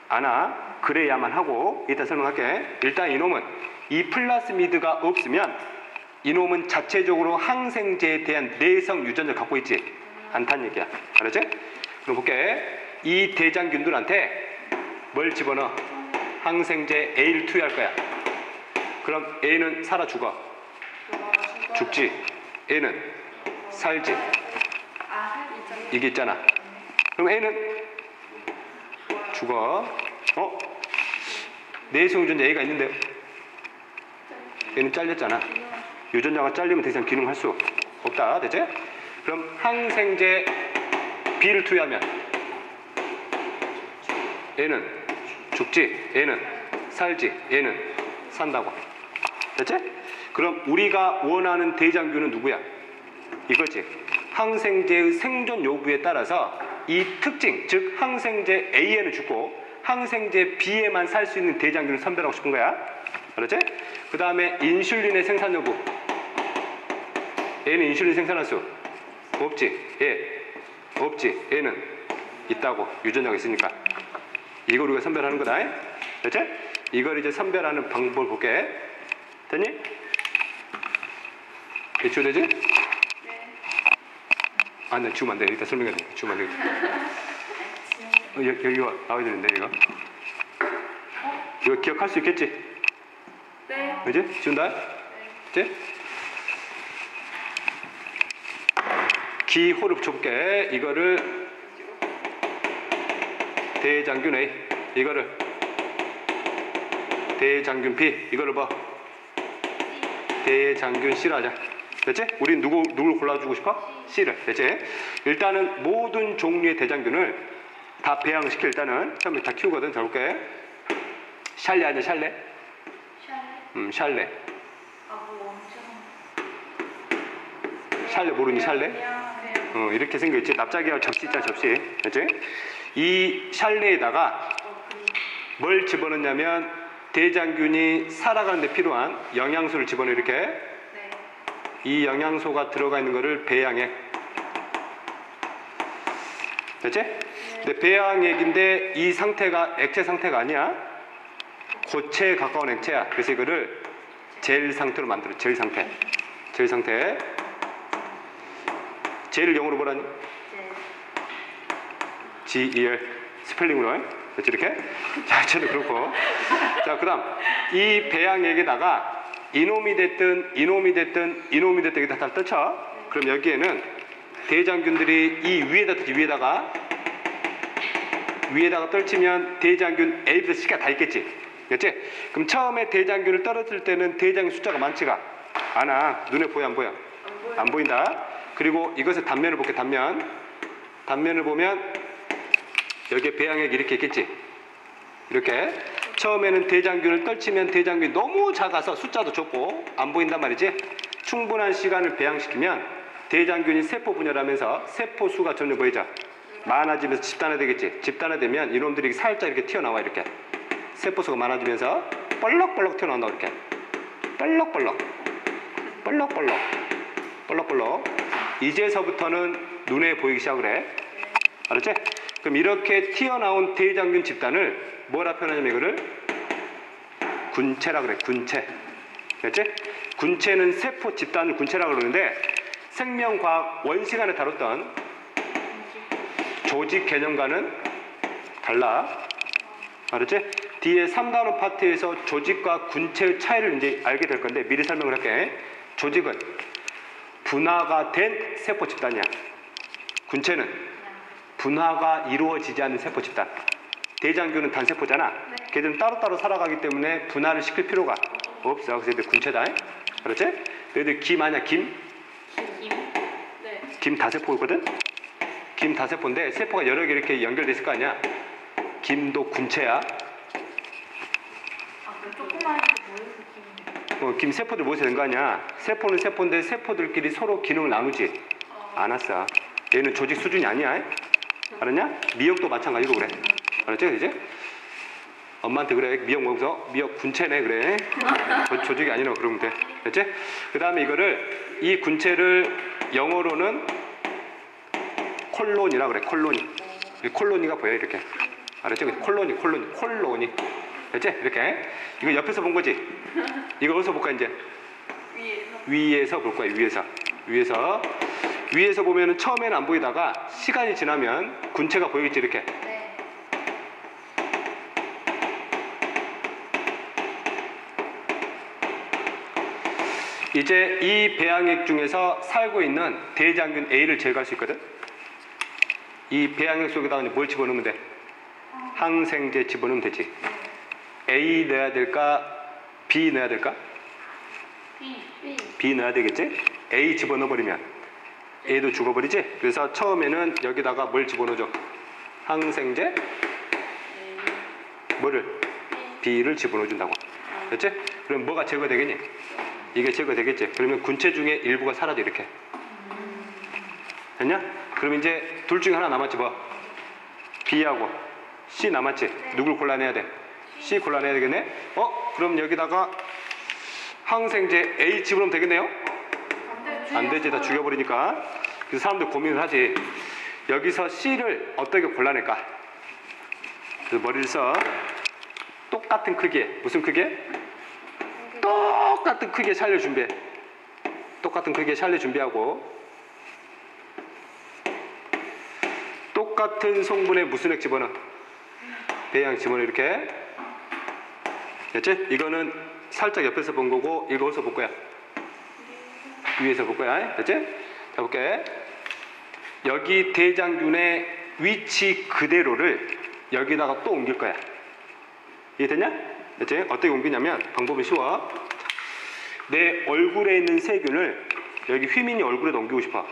않아. 그래야만 하고 이따 설명할게. 일단 이놈은 이 플라스미드가 없으면 이놈은 자체적으로 항생제에 대한 내성 유전자를 갖고 있지 않다는 얘기야. 알았지? 그럼 볼게. 이 대장균들한테 뭘 집어넣어? 항생제 A를 투여할 거야. 그럼 A는 살아 죽어? 죽지. A는 살지. 이게 있잖아. 그럼 A는 죽어. 내성 유전자 A가 있는데요. A는 잘렸잖아. 유전자가 잘리면 더 이상 기능할 수 없다. 됐지? 그럼 항생제 B를 투여하면 A는 죽지. A는 살지. A는 산다고. 됐지? 그럼 우리가 원하는 대장균은 누구야? 이거지. 항생제의 생존 요구에 따라서 이 특징, 즉 항생제 A에는 죽고 항생제 B에만 살 수 있는 대장균을 선별하고 싶은 거야. 알았지? 그 다음에 인슐린의 생산 여부. A는 인슐린 생산할 수 없지. 없지. A는 있다고. 유전자가 있으니까. 이걸 우리가 선별하는 거다. 됐지? 이걸 이제 선별하는 방법을 볼게. 됐니? 이해되지? 네. 아, 나 지우면 안 돼. 일단 설명해야 돼. 지우면 안 돼. 여기가 나와야 되는데, 이거. 이거 기억할 수 있겠지? 네. 그지? 지운다? 네. 그지? 기호를 붙여볼게. 이거를 대장균 A, 이거를 대장균 B, 이거를 봐. 대장균 C로 하자. 됐지? 우린 누굴 골라주고 싶어? C를. 됐지? 일단은 모든 종류의 대장균을 다 배양시켜. 일단은 처음에 다 키우거든. 잘 볼게. 샬레 아니야? 샬레? 샬레? 샬레. 뭐 엄청. 샬레 모르니? 샬레? 그냥. 이렇게 생겼지. 납작이와 접시 있잖아. 접시. 됐지? 이 샬레에다가 뭘 집어넣냐면 대장균이 살아가는 데 필요한 영양소를 집어넣어 이렇게. 네. 이 영양소가 들어가 있는 거를 배양액. 됐지? 근데 배양액인데 이 상태가 액체 상태가 아니야. 고체에 가까운 액체야. 그래서 이거를 젤 상태로 만들어. 젤 상태. 젤 상태. 젤을 영어로 뭐라니? 네. G-E-L 스펠링으로. 됐지 이렇게? 자, 저도 그렇고. 자, 그 다음 이 배양액에다가 이놈이 됐든 여기다 다 떠쳐. 그럼 여기에는 대장균들이 이 위에다 떠지. 위에다가 떨치면 대장균 A부터 C가 다 있겠지. 그렇지? 그럼 처음에 대장균을 떨어뜨릴 때는 대장균 숫자가 많지가 않아. 눈에 보여 안 보여? 안 보인다. 그리고 이것의 단면을 볼게. 단면을 보면 여기에 배양액이 이렇게 있겠지. 이렇게 처음에는 대장균을 떨치면 대장균이 너무 작아서 숫자도 적고 안 보인단 말이지. 충분한 시간을 배양시키면 대장균이 세포 분열하면서 세포 수가 점점 보이죠. 많아지면서 집단화되겠지. 집단화되면 이놈들이 살짝 이렇게 튀어나와. 이렇게 세포 수가 많아지면서 볼록볼록 튀어나온다. 이렇게 볼록볼록 이제서부터는 눈에 보이기 시작을 해. 알았지? 그럼 이렇게 튀어나온 대장균 집단을 뭐라 표현하냐면 이거를 군체라 그래. 군체. 됐지? 군체는 세포 집단을 군체라 그러는데 생명과학 원시간에 다뤘던 조직 개념과는 달라. 알았지? 뒤에 3단원 파트에서 조직과 군체의 차이를 이제 알게 될 건데 미리 설명을 할게. 조직은 분화가 된 세포 집단이야. 군체는 분화가 이루어지지 않는 세포 집단. 대장균은 단세포잖아. 걔들은 따로따로 살아가기 때문에 분화를 시킬 필요가 없어. 그래서 얘들 군체다. 그렇지? 얘들 김 아니야? 김? 네. 김 다세포거든? 김 다세포인데 세포가 여러 개 이렇게 연결돼 있을 거 아니야? 김도 군체야. 아, 그 조그만 게 뭐예요? 김 세포들 모여서 된 거 아니야? 세포는 세포인데 세포들끼리 서로 기능을 나누지 않았어. 얘는 조직 수준이 아니야. 알았냐? 미역도 마찬가지로 그래. 알았지? 이제 엄마한테 그래. 미역 먹어서 미역 군체네 그래. 조직이 아니라 그러면 돼. 됐지? 그 다음에 이거를 이 군체를 영어로는 콜로니라 그래. 콜로니. 이 콜로니가 보여 이렇게. 알았지? 콜로니. 됐지? 이렇게. 이거 옆에서 본 거지? 이거 어디서 볼까 이제? 위에서 볼 거야. 위에서 보면은 처음에는 안 보이다가 시간이 지나면 군체가 보이겠지 이렇게. 네. 이제 이 배양액 중에서 살고 있는 대장균 A를 제거할 수 있거든. 이 배양액 속에다가 뭘 집어넣으면 돼? 항생제 집어넣으면 되지. A 넣어야 될까? B 넣어야 될까? B 넣어야 되겠지? A 집어넣어버리면 A도 죽어버리지? 그래서 처음에는 여기다가 뭘 집어넣어줘? 항생제? 뭐를? B를 집어넣어준다고. 됐지? 그럼 뭐가 제거되겠니? 이게 제거되겠지? 그러면 군체 중에 일부가 사라져 이렇게. 됐냐? 그럼 이제 둘 중에 하나 남았지 뭐? B하고 C 남았지? 누굴 골라내야 돼? C 골라내야 되겠네? 그럼 여기다가 항생제 A 집어넣으면 되겠네요? 안 되지. 다 죽여버리니까. 그래서 사람들 고민을 하지. 여기서 C를 어떻게 골라낼까? 그래서 머리를 써. 똑같은 크기에. 무슨 크기에? 똑같은 크기의 샬를 준비해. 똑같은 크기의 샬을 준비하고 똑같은 성분의 무슨 액 집어넣어? 배양 집어넣어 이렇게. 됐지? 이거는 살짝 옆에서 본 거고 이거 어디서 볼 거야? 위에서 볼 거야. 됐지? 자 볼게. 여기 대장균의 위치 그대로를 여기다가 또 옮길 거야. 이해됐냐? 됐지? 어떻게 옮기냐면 방법이 쉬워. 내 얼굴에 있는 세균을 여기 휘민이 얼굴에 넘기고 싶어.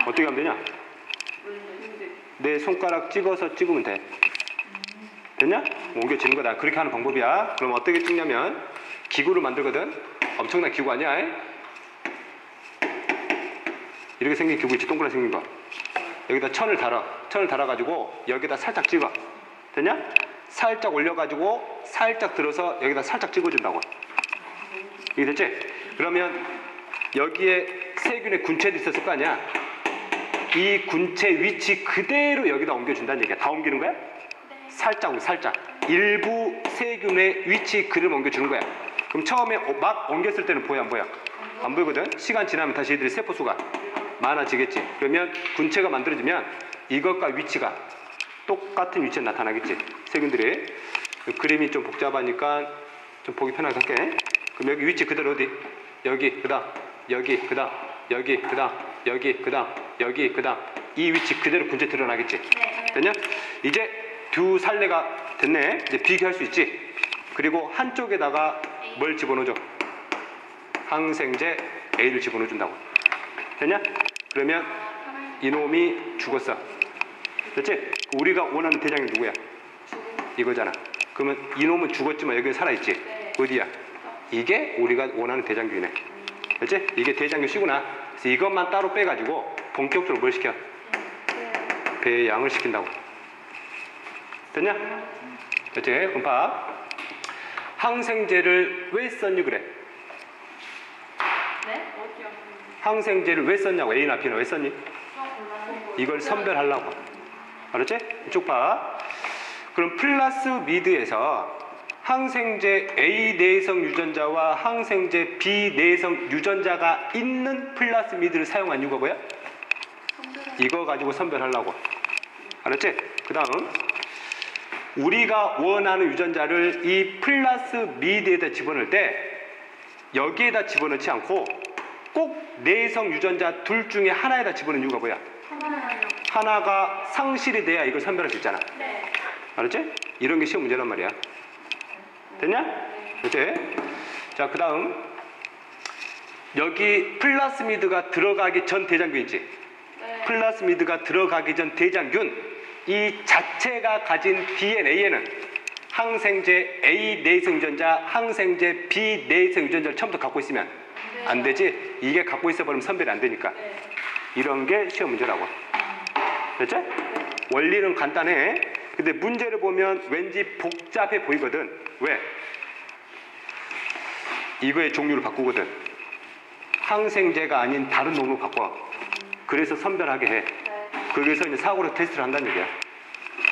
어떻게 하면 되냐? 내 손가락 찍으면 돼. 됐냐? 옮겨지는 거다. 그렇게 하는 방법이야. 그럼 어떻게 찍냐면 기구를 만들거든. 엄청난 기구 아니야? 이렇게 생긴 기구 있지? 동그랗게 생긴 거. 여기다 천을 달아가지고 여기다 살짝 찍어. 됐냐? 살짝 올려가지고 살짝 들어서 여기다 살짝 찍어준다고. 이게 됐지? 그러면 여기에 세균의 군체도 있었을 거 아니야? 이 군체 위치 그대로 여기다 옮겨준다는 얘기야. 다 옮기는 거야? 살짝 일부 세균의 위치 그대로 옮겨주는 거야. 그럼 처음에 막 옮겼을 때는 보여 안 보여? 안 보이거든? 시간 지나면 다시 얘들이 세포수가 많아지겠지. 그러면 군체가 만들어지면 이것과 위치가 똑같은 위치에 나타나겠지. 세균들이. 그림이 좀 복잡하니까 좀 보기 편하게 할게. 그럼 여기 위치 그대로 어디? 여기 그다음 여기 그다음 여기 그다음 여기 그다음 여기 그다음 이 위치 그대로 군체 드러나겠지. 됐냐? 이제 두 살레가 됐네. 이제 비교할 수 있지. 그리고 한쪽에다가 뭘 집어넣어줘? 항생제 A를 집어넣어준다고. 됐냐? 그러면 이놈이 죽었어. 됐지? 우리가 원하는 대장이 누구야? 이거잖아. 그러면 이놈은 죽었지만 여기는 살아있지. 어디야? 이게 우리가 원하는 대장균이네. 됐지? 이게 대장균 C구나. 그래서 이것만 따로 빼가지고 본격적으로 뭘 시켜? 배양을 시킨다고. 됐냐? 됐지? 그럼 봐. 항생제를 왜 썼니 그래? 네? 어디요? 항생제를 왜 썼냐고. A나 B나 왜 썼니? 이걸 선별하려고. 알았지? 쭉 봐. 그럼 플라스미드에서 항생제 A 내성 유전자와 항생제 B 내성 유전자가 있는 플라스미드를 사용한 이유가 뭐야? 이거 가지고 선별하려고. 알았지? 그 다음 우리가 원하는 유전자를 이 플라스미드에다 집어넣을 때 여기에다 집어넣지 않고 꼭 내성 유전자 둘 중에 하나에다 집어넣는 이유가 뭐야? 하나가 상실이 돼야 이걸 선별할 수 있잖아. 알았지? 이런 게 시험 문제란 말이야. 됐냐? 그치? 자, 그 다음 여기 플라스미드가 들어가기 전 대장균 있지? 플라스미드가 들어가기 전 대장균 이 자체가 가진 DNA에는 항생제 A 내성 유전자, 항생제 B 내성 유전자를 처음부터 갖고 있으면 안 되지? 이게 갖고 있어버리면 선별이 안 되니까. 이런 게 시험 문제라고. 됐지? 원리는 간단해. 근데 문제를 보면 왠지 복잡해 보이거든. 왜? 이거의 종류를 바꾸거든. 항생제가 아닌 다른 놈으로 바꿔. 그래서 선별하게 해. 그래서 이제 사고로 테스트를 한다는 얘기야.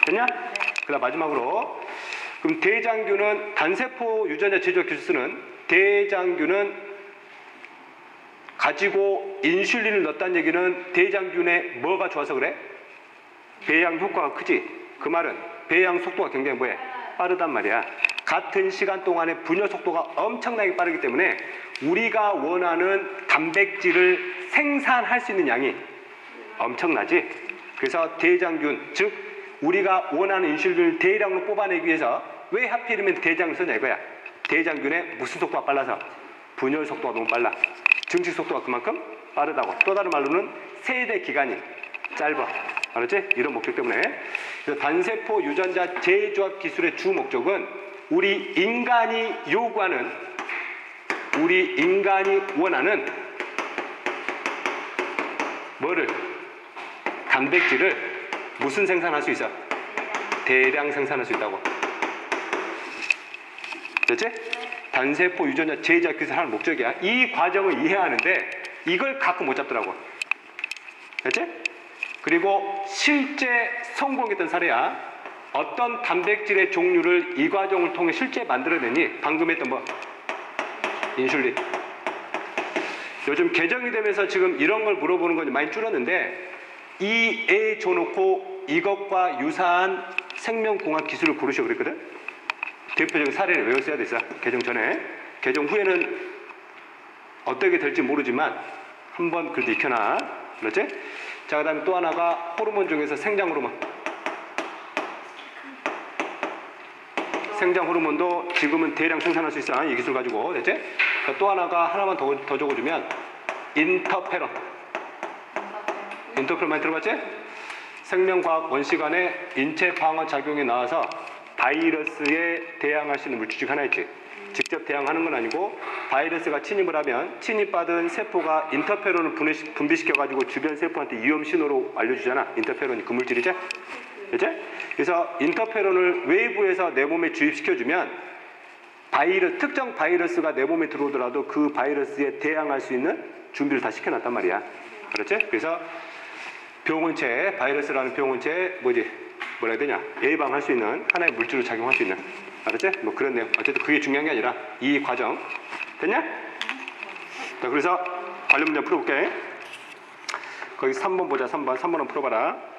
됐냐? 그 다음 마지막으로 그럼 대장균은 단세포 유전자 제조학 기술 쓰는 대장균은 가지고 인슐린을 넣었다는 얘기는 대장균에 뭐가 좋아서 그래? 배양 효과가 크지? 그 말은 배양 속도가 굉장히 뭐해? 빠르단 말이야. 같은 시간 동안에 분열 속도가 엄청나게 빠르기 때문에 우리가 원하는 단백질을 생산할 수 있는 양이 엄청나지? 그래서 대장균, 즉 우리가 원하는 인슐린을 대량으로 뽑아내기 위해서 왜 하필이면 대장균을 쓰냐 이거야. 대장균의 무슨 속도가 빨라서? 분열 속도가 너무 빨라. 증식 속도가 그만큼 빠르다고. 또 다른 말로는 세대 기간이 짧아. 알았지? 이런 목적 때문에. 그래서 단세포 유전자 재조합 기술의 주 목적은 우리 인간이 요구하는, 우리 인간이 원하는 뭐를? 단백질을 무슨 생산할 수 있어? 대량 생산할 수 있다고. 됐지? 단세포 유전자 재조합 기술을 하는 목적이야. 이 과정을 이해하는데 이걸 가끔 못 잡더라고. 됐지? 그리고 실제 성공했던 사례야. 어떤 단백질의 종류를 이 과정을 통해 실제 만들어내니? 방금 했던 뭐? 인슐린. 요즘 개정이 되면서 지금 이런 걸 물어보는 건 많이 줄었는데 이 애 줘놓고 이것과 유사한 생명공학 기술을 고르셔 그랬거든? 대표적인 사례를 외웠어야 됐어. 개정 전에. 개정 후에는 어떻게 될지 모르지만 한번 그래도 익혀놔. 그렇지? 자, 그 다음에 또 하나가 호르몬 중에서 생장 호르몬. 생장 호르몬도 지금은 대량 생산할 수 있어. 이 기술 가지고. 됐지? 자, 또 하나가 하나만 더 적어주면 인터페론. 인터페론 많이 들어봤지? 생명과학 원시간에 인체 방어 작용이 나와서 바이러스에 대항할 수 있는 물질 중 하나 있지. 직접 대항하는 건 아니고 바이러스가 침입을 하면 침입받은 세포가 인터페론을 분비시켜가지고 주변 세포한테 위험 신호로 알려주잖아. 인터페론이 그 물질이지? 그치? 그래서 인터페론을 외부에서 내 몸에 주입시켜주면 특정 바이러스가 내 몸에 들어오더라도 그 바이러스에 대항할 수 있는 준비를 다 시켜놨단 말이야. 그렇지? 그래서 병원체, 바이러스라는 병원체에 뭐라 해야 되냐? 예방할 수 있는 하나의 물질로 작용할 수 있는. 알았지? 뭐 그런 내용. 어쨌든 그게 중요한 게 아니라 이 과정. 됐냐? 자, 그래서 관련 문제 풀어볼게. 거기 3번 보자. 3번 한번 풀어봐라.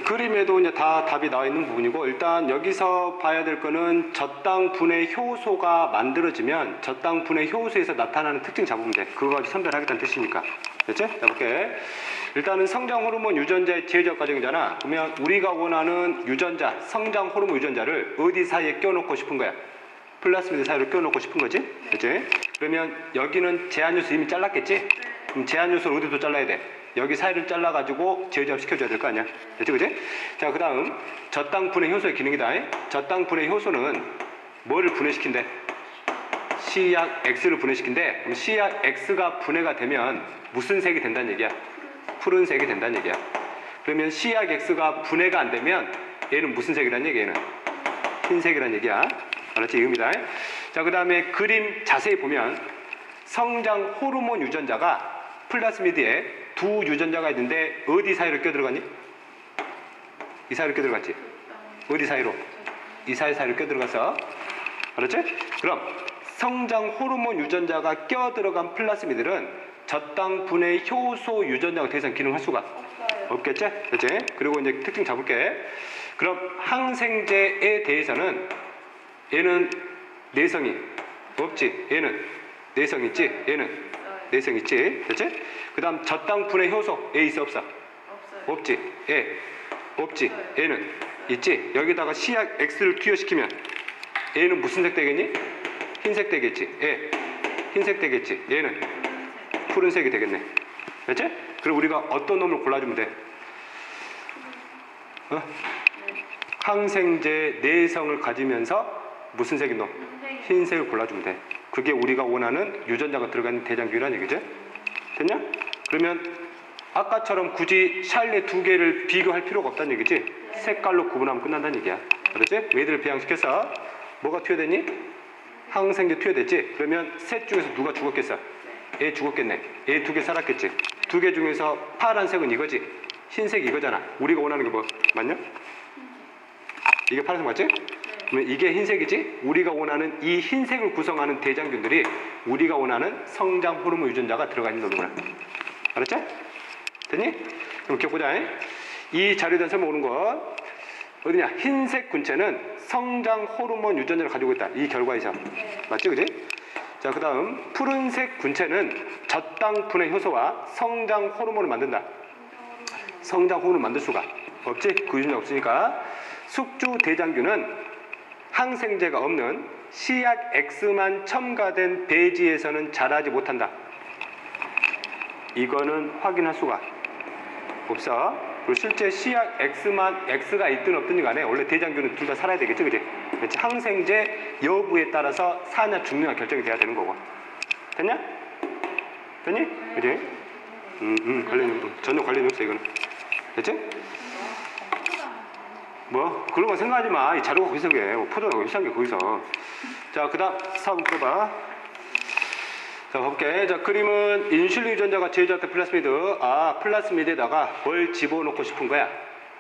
그림에도 이제 다 답이 나와 있는 부분이고, 일단 여기서 봐야 될 거는 저당 분해 효소가 만들어지면 저당 분해 효소에서 나타나는 특징 잡으면 돼. 그거 가지고 선별하겠다는 뜻이니까. 됐지? 자, 볼게. 일단은 성장 호르몬 유전자의 제조업 과정이잖아. 그러면 우리가 원하는 유전자, 성장 호르몬 유전자를 어디 사이에 껴놓고 싶은 거야? 플라스미드 사이로 껴놓고 싶은 거지? 그치? 그러면 여기는 제한 요소 이미 잘랐겠지? 그럼 제한 요소를 어디도 잘라야 돼? 여기 사이를 잘라가지고 제조업 시켜줘야 될 거 아니야? 됐지, 그치? 자, 그 다음 저당 분해 효소의 기능이다. 저당 분해 효소는 뭐를 분해시킨대? C약 X를 분해시킨대. 그럼 C약 X가 분해가 되면 무슨 색이 된다는 얘기야? 푸른색이 된다는 얘기야. 그러면 C약 X가 분해가 안 되면 얘는 무슨 색이란 얘기야? 얘는 흰색이란 얘기야. 알았지? 이겁니다. 자, 그 다음에 그림 자세히 보면 성장 호르몬 유전자가 플라스미드에 두 유전자가 있는데 어디 사이로 껴들어가니? 이 사이로 껴들어갔지? 어디 사이로? 이 사이로 껴들어가서. 알았지? 그럼 성장 호르몬 유전자가 껴들어간 플라스미드는 저당 분해 효소 유전자가 더 이상 기능할 수가 없겠지? 그렇지? 그리고 이제 특징 잡을게. 그럼 항생제에 대해서는 얘는 내성이 없지? 얘는 내성 있지? 얘는 내성 있지? 그렇지? 그 다음 저당 분해 효소 얘 있어 없어? 없지? 얘 없지? 얘는 있지? 여기다가 C약 X를 투여시키면 얘는 무슨 색 되겠니? 흰색 되겠지? 얘 흰색 되겠지? 얘는 푸른색이 되겠네. 그렇지? 그리고 우리가 어떤 놈을 골라주면 돼? 항생제 내성을 가지면서 무슨 색인 놈? 흰색을 골라주면 돼. 그게 우리가 원하는 유전자가 들어가는 대장균이라는 얘기죠. 됐냐? 그러면 아까처럼 굳이 샬레 두 개를 비교할 필요가 없다는 얘기지. 색깔로 구분하면 끝난다는 얘기야. 그렇지? 얘들을 배양시켜서 뭐가 투여되니? 항생제 투여됐지? 그러면 셋 중에서 누가 죽었겠어? 얘 죽었겠네. 얘 두 개 살았겠지. 두 개 중에서 파란색은 이거지. 흰색이 이거잖아. 우리가 원하는 게 뭐? 맞냐? 이게 파란색 맞지? 그러면 이게 흰색이지? 우리가 원하는 이 흰색을 구성하는 대장균들이 우리가 원하는 성장 호르몬 유전자가 들어가 있는 거구나. 알았지? 됐니? 그럼 기억보자. 이 자료에 설명 오는 거 어디냐? 흰색 군체는 성장 호르몬 유전자를 가지고 있다. 이 결과에서. 맞지? 그지? 자, 그 다음 푸른색 군체는 저당 분해 효소와 성장 호르몬을 만든다. 성장 호르몬을 만들 수가 없지? 그 유전자 없으니까. 숙주 대장균은 항생제가 없는 C약 X만 첨가된 배지에서는 자라지 못한다. 이거는 확인할 수가 없어. 그리고 실제 C약 X가 있든 없든 간에 원래 대장균은 둘 다 살아야 되겠지, 그지? 그렇지? 항생제 여부에 따라서 사냐 죽느냐 결정이 돼야 되는 거고. 됐냐? 됐니? 그지? 관련이 전혀 관련이 없어 이거는. 됐지? 뭐 그런 거 생각하지 마. 이 자료가 거기서 그래. 포도가 이상한 게 거기서. 자, 그 다음 사업 풀어봐. 자, 볼게. 자, 그림은 인슐린 유전자가 제조할 플라스미드. 플라스미드에다가 뭘 집어넣고 싶은 거야?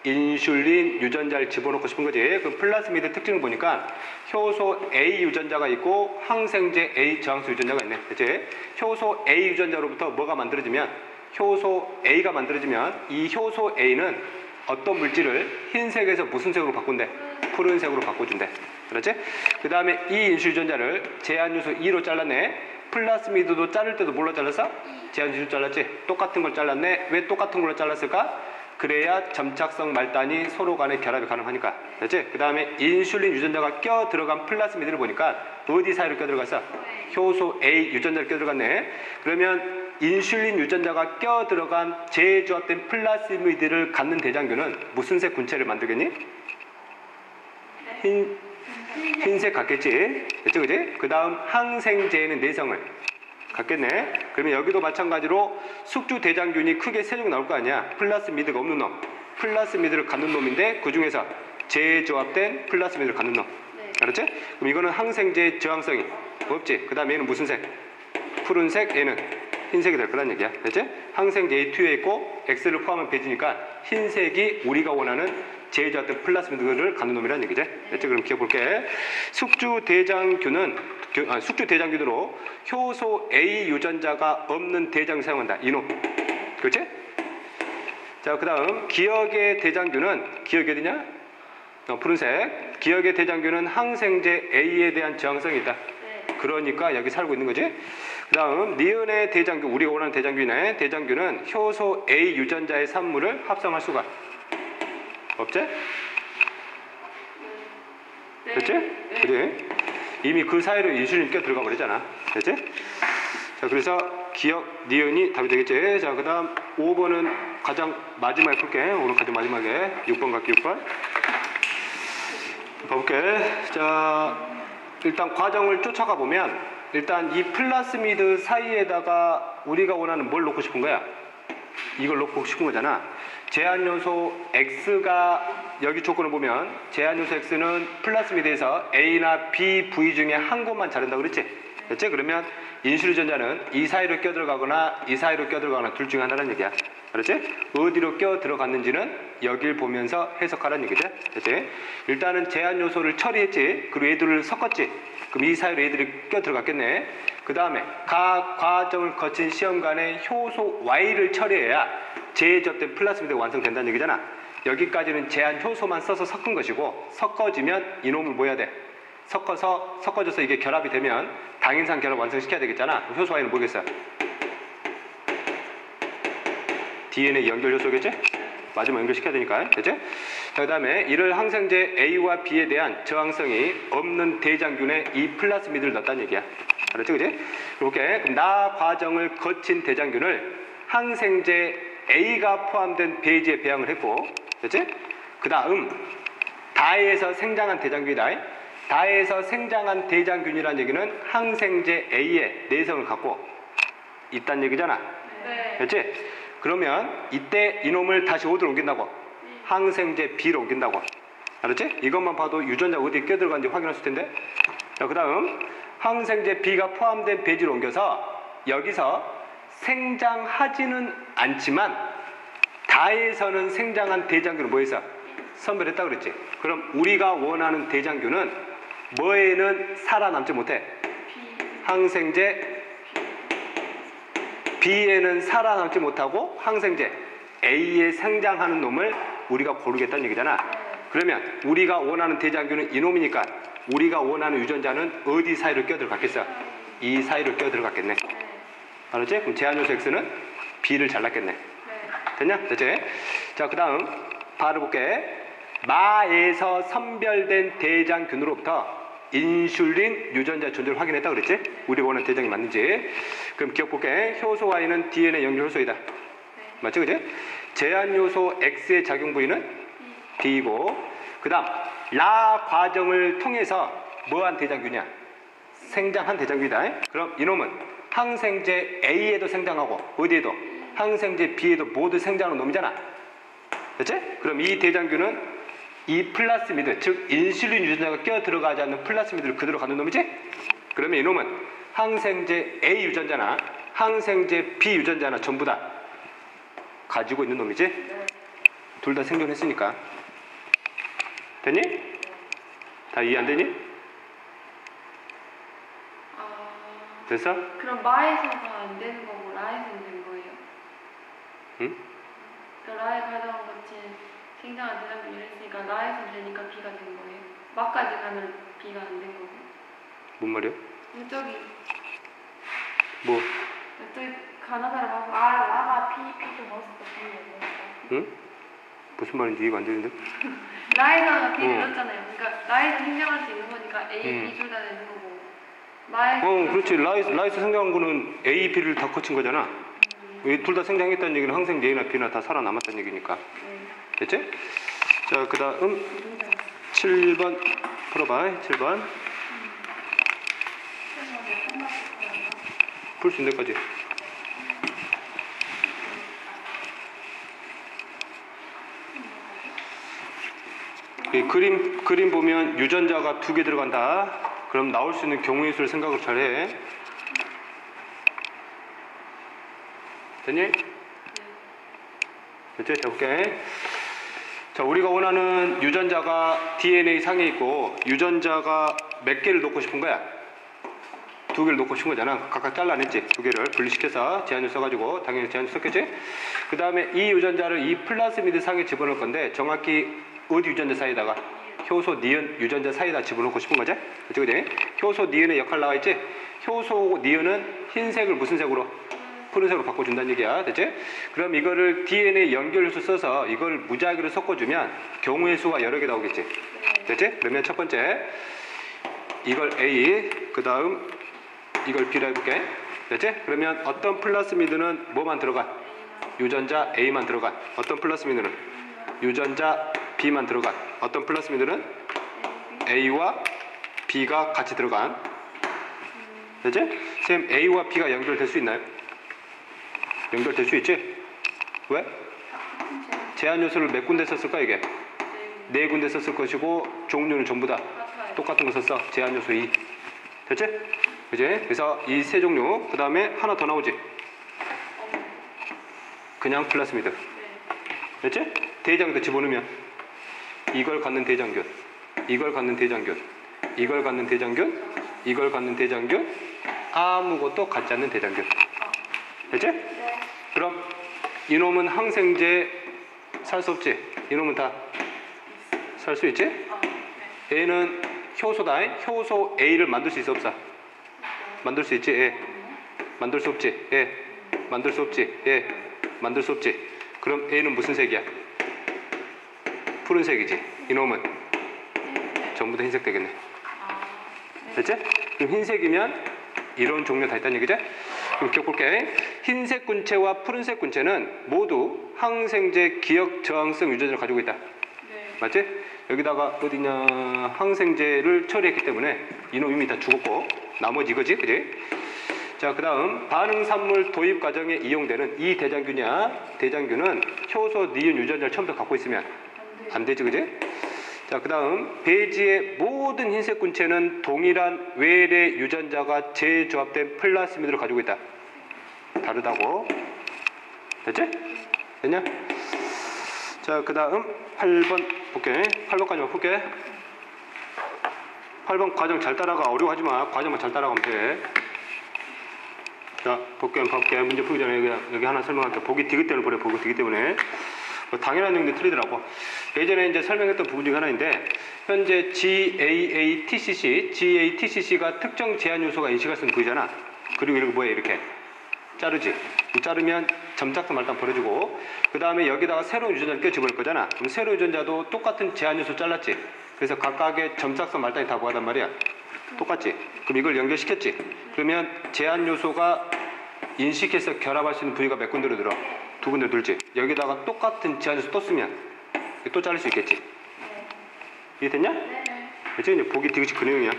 인슐린 유전자를 집어넣고 싶은 거지. 그 플라스미드 특징을 보니까 효소 A 유전자가 있고 항생제 A 저항수 유전자가 있네. 그치? 효소 A 유전자로부터 뭐가 만들어지면 효소 A가 만들어지면 이 효소 A는 어떤 물질을 흰색에서 무슨 색으로 바꾼대? 푸른색으로 바꿔준대. 그렇지? 그 다음에 이 인슐린 유전자를 제한요소 2로 잘랐네. 플라스미드도 자를 때도 뭘로 잘랐어? 제한요소 잘랐지? 똑같은 걸 잘랐네. 왜 똑같은 걸로 잘랐을까? 그래야 점착성 말단이 서로 간의 결합이 가능하니까. 그렇지? 그 다음에 인슐린 유전자가 껴 들어간 플라스미드를 보니까 어디 사이로 껴 들어갔어? 효소 A 유전자를 껴 들어갔네. 그러면 인슐린 유전자가 껴 들어간 재조합된 플라스미드를 갖는 대장균은 무슨 색 군체를 만들겠니? 흰색 같겠지? 그치, 그치? 그 다음 항생제에는 내성을 갖겠네. 그러면 여기도 마찬가지로 숙주 대장균이 크게 세 종 나올 거 아니야? 플라스미드가 없는 놈. 플라스미드를 갖는 놈인데 그 중에서 재조합된 플라스미드를 갖는 놈. 네. 알았지? 그럼 이거는 항생제의 저항성이 없지. 그 다음에 얘는 무슨 색? 푸른색, 얘는 흰색이 될 거란 얘기야. 됐지? 항생제 A2에 있고 X를 포함한 배지니까 흰색이 우리가 원하는 재조합된 플라스미드를 갖는 놈이란 얘기지. 됐지? 그럼 기억볼게. 숙주대장균으로 효소 A 유전자가 없는 대장균 사용한다. 이놈. 그렇지? 자, 그 다음 기억의 대장균은 기억이 어디냐? 푸른색. 기억의 대장균은 항생제 A에 대한 저항성이 있다. 네. 그러니까 여기 살고 있는 거지. 그 다음 니은의 대장균, 우리가 원하는 대장균의 대장균은 효소 A 유전자의 산물을 합성할 수가 없지? 네. 됐지? 네. 그래? 이미 그 사이로 인슐린이 껴 들어가 버리잖아. 됐지? 자, 그래서 기억 니은이 답이 되겠지. 자, 그 다음 5번은 가장 마지막에 풀게. 오늘 가장 마지막에 6번 갈게. 6번 봐볼게. 자, 일단 과정을 쫓아가 보면 일단 이 플라스미드 사이에다가 우리가 원하는 뭘 넣고 싶은 거야? 이걸 넣고 싶은 거잖아. 제한요소 X가 여기 조건을 보면 제한요소 X는 플라스미드에서 A나 B 부위 중에 한 곳만 자른다고 그랬지? 됐지? 그러면 인슐린 유전자는 이 사이로 껴들어가거나 이 사이로 껴들어가거나 둘 중에 하나라는 얘기야. 알았지? 어디로 껴 들어갔는지는 여길 보면서 해석하라는 얘기지. 됐지? 일단은 제한 요소를 처리했지. 그리고 얘들을 섞었지. 그럼 이 사이로 얘들이 껴 들어갔겠네. 그 다음에 각 과정을 거친 시험관에 효소 Y를 처리해야 재접된 플라스미드가 완성된다는 얘기잖아. 여기까지는 제한 효소만 써서 섞은 것이고, 섞어지면 이놈을 뭐 해야 돼? 섞어져서 이게 결합이 되면 당인산 결합 완성시켜야 되겠잖아. 효소 Y는 뭐겠어? DNA 연결 요소겠지? 마지막 연결시켜야 되니까. 됐지? 그 다음에 이를 항생제 A와 B에 대한 저항성이 없는 대장균에 이 플라스미드를 넣었다는 얘기야. 알았지? 그지? 볼게. 그럼 나 과정을 거친 대장균을 항생제 A가 포함된 배지에 배양을 했고, 됐지? 그 다음 다에서 생장한 대장균이다. 다에서 생장한 대장균이라는 얘기는 항생제 A의 내성을 갖고 있다는 얘기잖아. 네. 됐지? 그러면 이때 이놈을 다시 어디로 옮긴다고? 항생제 B로 옮긴다고. 알았지? 이것만 봐도 유전자 어디에 껴들어간지 확인할 수 텐데. 자, 그 다음 항생제 B가 포함된 배지로 옮겨서 여기서 생장하지는 않지만 다에서는 생장한 대장균을 뭐해서 선별했다 그랬지? 그럼 우리가 원하는 대장균은 뭐에는 살아남지 못해? 항생제 B에는 살아남지 못하고 항생제 A에 생장하는 놈을 우리가 고르겠다는 얘기잖아. 그러면 우리가 원하는 대장균은 이놈이니까 우리가 원하는 유전자는 어디 사이로 껴들어갔겠어? 이 사이로 껴들어갔겠네. 알았지? 그럼 제한요소 X는 B를 잘랐겠네. 됐냐? 됐지? 자, 그 다음 바로 볼게. 마에서 선별된 대장균으로부터 인슐린 유전자 존재를 확인했다 그랬지? 우리가 원하는 대장이 맞는지. 그럼 기억볼게. 효소 Y는 DNA 연결 효소이다. 맞지? 그지? 제한요소 X의 작용 부위는 B이고, 그 다음 라 과정을 통해서 뭐한 대장균이야? 생장한 대장균이다. 그럼 이놈은 항생제 A에도 생장하고 어디에도? 항생제 B에도 모두 생장하는 놈이잖아. 됐지? 그럼 이 대장균은 이 플라스미드, 즉 인슐린 유전자가 껴 들어가지 않는 플라스미드를 그대로 갖는 놈이지? 그러면 이놈은 항생제 A 유전자나 항생제 B 유전자나 전부 다 가지고 있는 놈이지? 둘 다 생존했으니까. 됐니? 다 이해 안 되니? 됐어? 그럼 마에서는 안 되는 거고 라에서는 되는 거예요? 응? 그 라의 과정을 거친 생장한 대장균이 했으니까 라에서 되니까 B가 된 거예요. 막까지 가면 B가 안 된 거고. 뭔 말이야? 이쪽이 뭐? 이쪽이 가나다라 가고 라가 B도 넣었을 때 B가 넣었어. 응? 무슨 말인지 이해가 안 되는데? 라에서는 B를 넣었잖아요. 그러니까 라에서 생장할 수 있는 거니까 A, B 둘 다 되는 거고. 마에서 그렇지. 라이스 생장한 거는 A, B를 다 거친 거잖아. 둘 다 생장했다는 얘기는 항생제 A나 B나 다 살아남았다는 얘기니까. 됐지? 자, 그 다음 7번 풀어봐. 7번 풀 수 있는 데까지. 이 그림 보면 유전자가 2개 들어간다. 그럼 나올 수 있는 경우의 수를 생각을 잘해. 됐니? 됐지? 자, 볼게. 자, 우리가 원하는 유전자가 DNA 상에 있고 유전자가 몇 개를 놓고 싶은 거야? 2개를 놓고 싶은 거잖아. 각각 잘라냈지? 2개를 분리시켜서 제한을 써가지고 당연히 제한을 썼겠지? 그 다음에 이 유전자를 이 플라스미드 상에 집어넣을 건데 정확히 어디 유전자 사이에다가? 효소, 니은 유전자 사이에다 집어넣고 싶은 거지? 그치, 그치? 효소, 니은의 역할 나와 있지? 효소, 니은은 흰색을 무슨 색으로? 푸른색으로 바꿔준다는 얘기야. 됐지? 그럼 이거를 DNA 연결수 써서 이걸 무작위로 섞어주면 경우의 수가 여러 개 나오겠지? 됐지? 그러면 첫 번째 이걸 A, 그 다음 이걸 B로 해볼게. 됐지? 그러면 어떤 플라스미드는 뭐만 들어간? 유전자 A만 들어간. 어떤 플라스미드는? 유전자 B만 들어간. 어떤 플라스미드는? A와 B가 같이 들어간. 됐지? 선생님 A와 B가 연결될 수 있나요? 연결될 수 있지? 왜? 제한 요소를 몇 군데 썼을까 이게? 4군데 썼을 것이고 종류는 전부 다 똑같은 거 썼어. 제한 요소 2. 됐지? 그지? 그래서 이 세 종류. 그 다음에 하나 더 나오지? 그냥 플라스미드. 됐지? 대장균 집어넣으면 이걸 갖는 대장균, 이걸 갖는 대장균, 이걸 갖는 대장균, 이걸 갖는 대장균, 아무것도 갖지 않는 대장균. 됐지? 그럼 이놈은 항생제 살 수 없지? 이놈은 다 살 수 있지? A는 효소다. 효소 A를 만들 수 있어 없어? 만들 수 있지? 예. 만들 수 없지? 예. 만들 수 없지? 예. 만들 수 없지? 그럼 A는 무슨 색이야? 푸른색이지? 이놈은 전부 다 흰색 되겠네. 됐지? 그럼 흰색이면 이런 종류 다 있다는 얘기지? 그럼 기억볼게. 흰색 군체와 푸른색 군체는 모두 항생제 기억 저항성 유전자를 가지고 있다. 맞지? 여기다가 어디냐 항생제를 처리했기 때문에 이놈 이미 다 죽었고 나머지 이거지, 그지? 자, 그 다음 반응산물 도입 과정에 이용되는 이 대장균이야. 대장균은 효소, 니은 유전자를 처음부터 갖고 있으면 안 되지, 그지? 자, 그 다음 배지의 모든 흰색 군체는 동일한 외래 유전자가 재조합된 플라스미드를 가지고 있다. 다르다고. 됐지? 됐냐? 자, 그 다음 8번 볼게. 8번까지만 볼게. 8번 과정 잘 따라가. 어려워하지 마. 과정만 잘 따라가면 돼. 자, 볼게. 문제 풀기 전에 여기 하나 설명할게. 보기 디귿 때문에 보기 디귿 때문에. 당연한 내용인데 틀리더라고. 예전에 이제 설명했던 부분 중에 하나인데 현재 GAATCC가 특정 제한 요소가 인식할 수 있는 부위잖아. 그리고 이렇게 뭐야 이렇게 자르지. 자르면 점착도 말단 벌어지고 그 다음에 여기다가 새로운 유전자를 껴집어넣을 거잖아. 그럼 새로운 유전자도 똑같은 제한 요소 잘랐지. 그래서 각각의 점착성 말단이 다 뭐하단 말이야. 똑같지. 그럼 이걸 연결시켰지. 그러면 제한 요소가 인식해서 결합할 수 있는 부위가 몇 군데로 들어? 2군데 들지. 여기다가 똑같은 제한 요소 또 쓰면 또 자를 수 있겠지. 이해됐냐? 됐지? 이제 보기 디귿이 그 내용이야.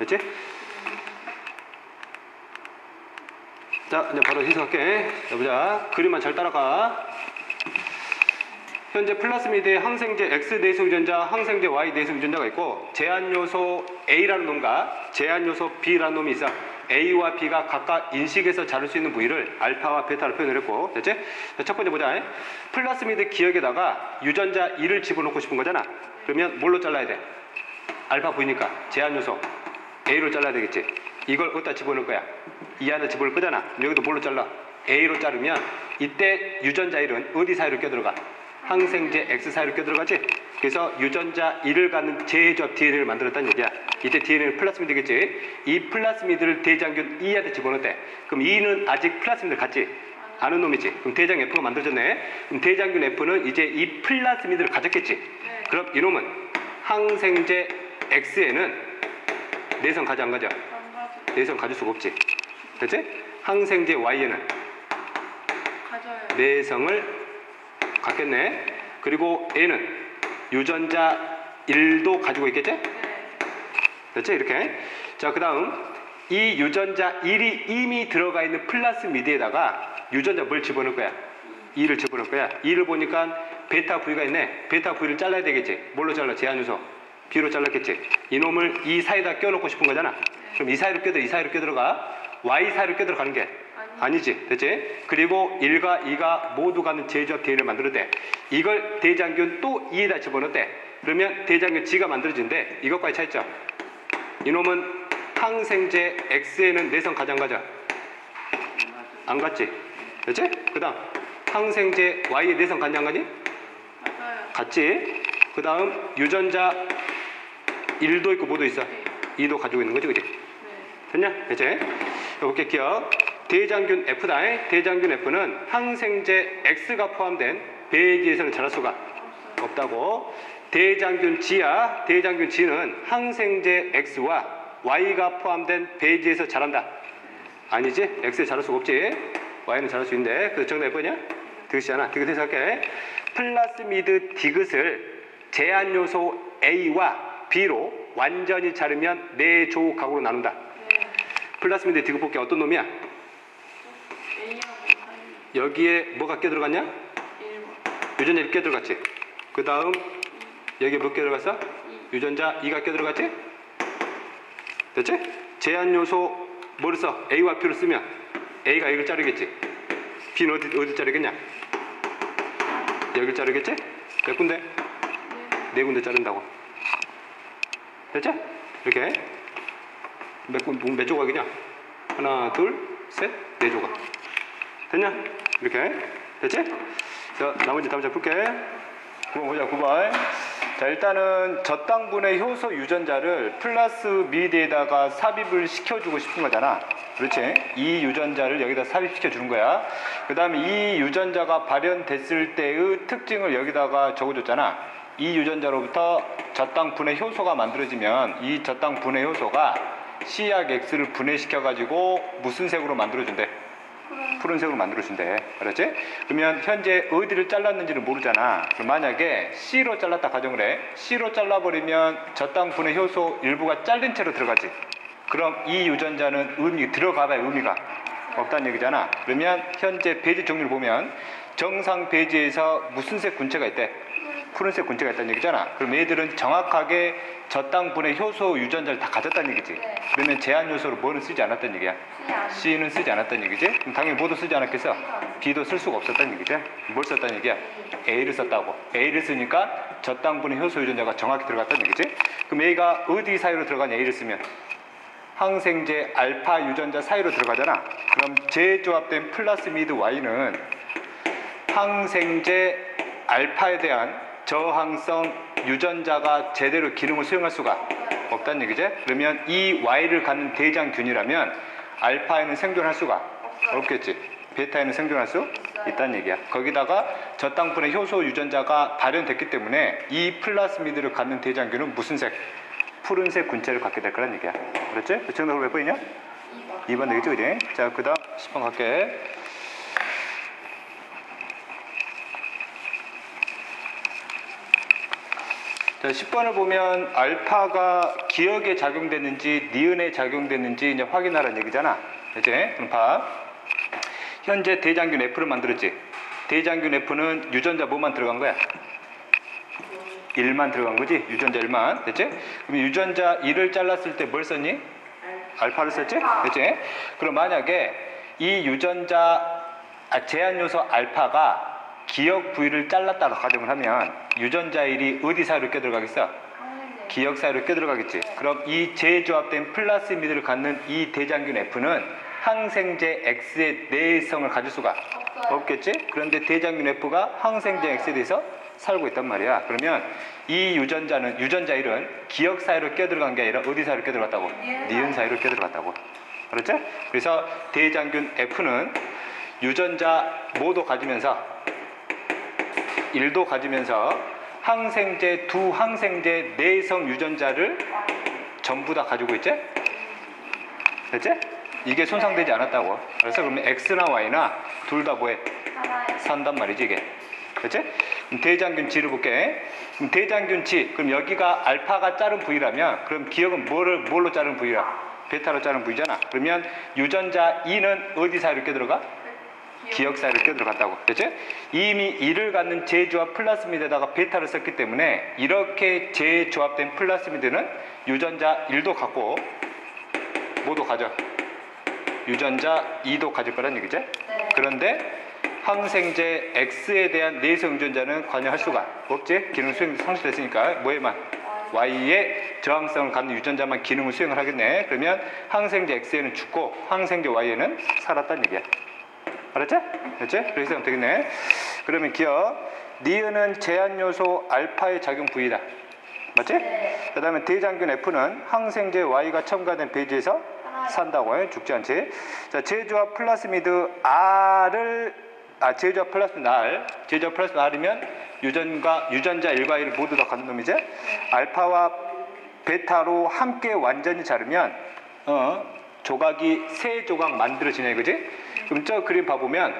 됐지? 자, 이제 바로 해석할게. 자, 보자. 그림만 잘 따라가. 현재 플라스미드에 항생제 X 내성 유전자, 항생제 Y 내성 유전자가 있고 제한 요소 A라는 놈과 제한 요소 B라는 놈이 있어. A와 B가 각각 인식해서 자를 수 있는 부위를 알파와 베타로 표현을 했고, 됐지? 자, 첫 번째 보자. 플라스미드 기억에다가 유전자 1을 집어넣고 싶은 거잖아. 그러면 뭘로 잘라야 돼? 알파 부위니까 제한 요소 A로 잘라야 되겠지. 이걸 어디다 집어넣을 거야? 이 안에 집어넣을 거잖아. 여기도 뭘로 잘라? A로 자르면 이때 유전자 1은 어디 사이로 껴들어가? 항생제 X 사이로 껴들어가지. 그래서 유전자 1을 갖는 재조합 DNA를 만들었다는 얘기야. 이때 DNA는 플라스미드겠지. 이 플라스미드를 대장균 E한테 집어넣었대. 그럼 E는 아직 플라스미드를 갖지 않은 놈이지. 그럼 대장 F가 만들어졌네. 그럼 대장균 F는 이제 이 플라스미드를 가졌겠지. 그럼 이놈은 항생제 X에는 내성 가져 안 가져? 내성 가질 수가 없지. 됐지? 항생제 Y에는 내성을 갖겠네. 그리고 N은 유전자 1도 가지고 있겠지? 됐지? 이렇게. 자, 그 다음 이 유전자 1이 이미 들어가 있는 플라스미드에다가 유전자 뭘 집어넣을 거야? 2를 집어넣을 거야. 2를 보니까 베타 V가 있네. 베타 V를 잘라야 되겠지. 뭘로 잘라? 제한 요소 B로 잘랐겠지. 이놈을 이 사이에다 껴놓고 싶은 거잖아. 그럼 이 사이로 껴들어, 이 사이로 껴들어가. Y 사이로 껴들어가는 게 아니지. 됐지? 그리고 1과 2가 모두 가는 제조합 D를 만들었대. 이걸 대장균 또 2에다 집어넣었대. 그러면 대장균 G가 만들어진대. 이것과의 차이점. 이놈은 항생제 X에는 내성 가장 가자. 안 갔지? 됐지? 그 다음 항생제 Y에 내성 갔냐 안 가니? 맞아요. 갔지? 그 다음 유전자 1도 있고 뭐도 있어? 2도 가지고 있는 거지, 그지? 네. 됐냐? 됐지? 이렇게 기억. 대장균 F다. 대장균 F는 항생제 X가 포함된 배지에서는 자랄 수가 없다고. 대장균 G야. 대장균 G는 항생제 X와 Y가 포함된 배지에서 자란다. 아니지? X에 자랄 수가 없지. Y는 자랄 수 있는데. 그래서 정답 F냐? 디귿이잖아. 디귿 해석할게. 플라스미드 디귿을 제한 요소 A와 B로 완전히 자르면 4조각으로 나눈다. 네. 플라스미드 디귿 볼게. 어떤 놈이야? A하고 여기에 뭐가 껴들어갔냐? 1번. 유전자 1 껴들어갔지. 그 다음 여기에 몇 껴들어갔어? 유전자 2가 껴들어갔지? 됐지? 제한 요소 뭐를 써? A와 B를 쓰면 A가 여기를 자르겠지. B는 어디 자르겠냐? 여기를 자르겠지? 몇 군데? 네 군데 자른다고. 됐지? 이렇게 몇 조각이냐? 하나, 둘, 셋, 4조각. 됐냐? 이렇게. 됐지? 자, 나머지 다음 장 볼게. 9번 보자, 9번. 자, 일단은 저당분의 효소 유전자를 플라스미드에다가 삽입을 시켜주고 싶은 거잖아. 그렇지? 이 유전자를 여기다 삽입시켜 주는 거야. 그 다음에 이 유전자가 발현됐을 때의 특징을 여기다가 적어줬잖아. 이 유전자로부터 저당분해 효소가 만들어지면 이 저당분해 효소가 C약 X를 분해시켜가지고 무슨 색으로 만들어준대? 푸른색으로 만들어준대. 알았지? 그러면 현재 어디를 잘랐는지를 모르잖아. 그럼 만약에 C로 잘랐다 가정을 해. C로 잘라버리면 저당분해 효소 일부가 잘린 채로 들어가지. 그럼 이 유전자는 들어가봐야 의미가 없다는 얘기잖아. 그러면 현재 배지 종류를 보면 정상 배지에서 무슨 색 군체가 있대? 푸른색 군체가 있다는 얘기잖아. 그럼 얘들은 정확하게 저당분해 효소 유전자를 다 가졌다는 얘기지. 그러면 제한 요소로 뭐는 쓰지 않았다는 얘기야? C는 쓰지 않았다는 얘기지. 그럼 당연히 뭐도 쓰지 않았겠어? B도 쓸 수가 없었다는 얘기지. 뭘 썼다는 얘기야? A를 썼다고. A를 쓰니까 저당분해 효소 유전자가 정확히 들어갔다는 얘기지. 그럼 A가 어디 사이로 들어가냐? A를 쓰면 항생제 알파 유전자 사이로 들어가잖아. 그럼 재조합된 플라스미드 Y는 항생제 알파에 대한 저항성 유전자가 제대로 기능을 수행할 수가 없다는 얘기지. 그러면 이 Y를 갖는 대장균이라면 알파에는 생존할 수가 없겠지. 베타에는 생존할 수 있다는 얘기야. 거기다가 저당분해 효소 유전자가 발현됐기 때문에 이 플라스미드를 갖는 대장균은 무슨 색? 푸른색 군체를 갖게 될 거란 얘기야. 그렇지? 정답으로 몇 번이냐? 2번 되겠지, 그지? 자, 그 다음 10번 갈게. 자, 10번을 보면 알파가 기억에 작용됐는지 니은에 작용됐는지 이제 확인하라는 얘기잖아. 그치? 그럼 봐. 현재 대장균 F를 만들었지. 대장균 F는 유전자 뭐만 들어간 거야? 1만 들어간 거지? 유전자 1만. 됐지? 그럼 유전자 1을 잘랐을 때 뭘 썼니? 알파를 썼지? 됐지? 그럼 만약에 이 유전자 제한 요소 알파가 기억 부위를 잘랐다고 가정을 하면 유전자 1이 어디 사이로 껴들어가겠어? 기억 사이로 껴들어가겠지. 그럼 이 재조합된 플라스미드를 갖는 이 대장균 F는 항생제 X의 내성을 가질 수가 없겠지? 그런데 대장균 F가 항생제 X에 대해서 살고 있단 말이야. 그러면 이 유전자는 유전자 1은 기억 사이로 껴들어간 게 아니라 어디 사이로 껴들어갔다고? 니은 사이로 껴들어갔다고. 그렇죠? 그래서 대장균 F는 유전자 모두 가지면서 1도 가지면서 항생제 두 항생제 내성 유전자를 전부 다 가지고 있지? 됐지? 이게 손상되지 않았다고. 그래서 그러면 X나 Y나 둘 다 뭐해? 산단 말이지 이게. 그렇지? 그럼 대장균 G를 볼게. 그럼 대장균 G. 그럼 여기가 알파가 자른 부위라면 그럼 기억은 뭘로 자른 부위야? 베타로 자른 부위잖아. 그러면 유전자 E는 어디 사이로 껴들어가? 기억 사이로 껴들어갔다고. 그렇지? 이미 2를 갖는 재조합 플라스미드에다가 베타를 썼기 때문에 이렇게 재조합된 플라스미드는 유전자 1도 갖고 뭐도 가져? 유전자 2도 가질 거란 얘기죠? 네. 그런데 항생제 X에 대한 내성 유전자는 관여할 수가 없지? 기능 수행 상실됐으니까 뭐에만? Y의 저항성을 갖는 유전자만 기능을 수행을 하겠네. 그러면 항생제 X에는 죽고 항생제 Y에는 살았다는 얘기야. 알았지? 알았지? 그렇게 생각하면 되겠네. 그러면 기억. 니은은 제한 요소 알파의 작용 부위다. 맞지? 네. 그 다음에 대장균 F는 항생제 Y가 첨가된 배지에서 산다고 해. 죽지 않지? 자, 제조합 플라스미드 R을 제조합 플라스미드 R. 제조합 플라스미드 R이면 유전자 1과 1을 모두 다 갖는 놈이지? 알파와 베타로 함께 완전히 자르면 조각이 세 조각 만들어지네, 그지? 그럼 저 그림 봐보면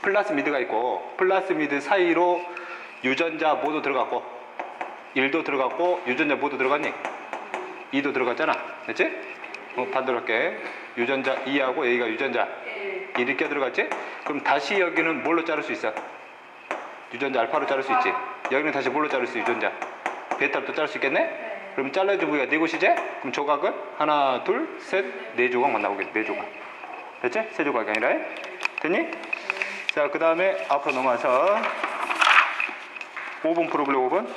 플라스미드가 있고 플라스미드 사이로 유전자 모두 들어갔고 1도 들어갔고 유전자 모두 들어갔니? 2도 들어갔잖아, 그렇지? 반대로 할게. 유전자 2하고 A가 유전자 1이 껴들어갔지? 그럼 다시 여기는 뭘로 자를 수 있어? 유전자 알파로 자를 수 있지. 여기는 다시 뭘로 자를 수 있어? 유전자 베타로 또 자를 수 있겠네? 그럼 잘라준 부위가 4곳이지? 그럼 조각은 하나, 둘, 셋, 4조각만 나오겠네. 4조각. 됐지? 3조각이 아니라. 됐니? 자, 그 다음에 앞으로 넘어와서 5번 풀어볼래, 5번?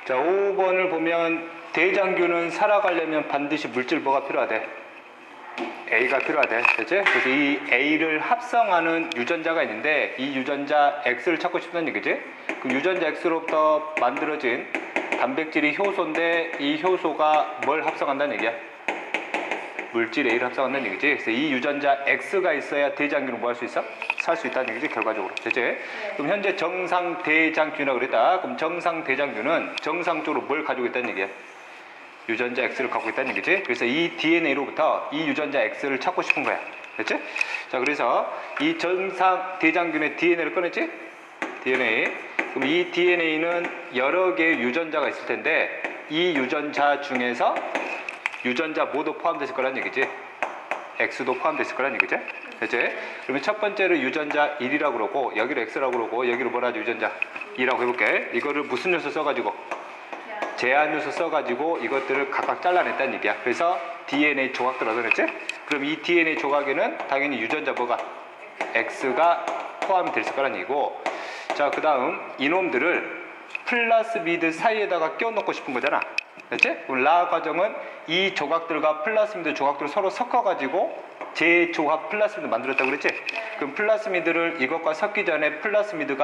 자, 5번을 보면 대장균은 살아가려면 반드시 물질 뭐가 필요하대? A가 필요하대. 됐지? 그래서 이 A를 합성하는 유전자가 있는데 이 유전자 X를 찾고 싶다는 얘기지? 그럼 유전자 X로부터 만들어진 단백질이 효소인데 이 효소가 뭘 합성한다는 얘기야? 물질 A를 합성한다는 얘기지? 그래서 이 유전자 X가 있어야 대장균은 뭐 할 수 있어? 살 수 있다는 얘기지, 결과적으로. 됐지? 그럼 현재 정상 대장균이라고 그랬다. 그럼 정상 대장균은 정상적으로 뭘 가지고 있다는 얘기야? 유전자 X를 갖고 있다는 얘기지. 그래서 이 DNA로부터 이 유전자 X를 찾고 싶은 거야. 됐지? 자, 그래서 이 정상 대장균의 DNA를 꺼냈지? DNA. 그럼 이 DNA는 여러 개의 유전자가 있을 텐데 이 유전자 중에서 유전자 모두 포함됐을 거란 얘기지. X도 포함됐을 거란 얘기지. 됐지? 그러면 첫 번째로 유전자 1이라고 그러고 여기를 X라고 그러고 여기를 뭐라 하지? 유전자 2라고 해볼게. 이거를 무슨 요소 써가지고? 제한 요소 써가지고 이것들을 각각 잘라냈다는 얘기야. 그래서 DNA 조각들 얻어냈지? 그럼 이 DNA 조각에는 당연히 유전자 뭐가? X가 포함이 됐을 거란 얘기고. 자, 그 다음 이놈들을 플라스미드 사이에다가 끼워넣고 싶은 거잖아. 됐지? 그럼 라 과정은 이 조각들과 플라스미드 조각들을 서로 섞어가지고 재조합 플라스미드 만들었다고 그랬지? 그럼 플라스미드를 이것과 섞기 전에 플라스미드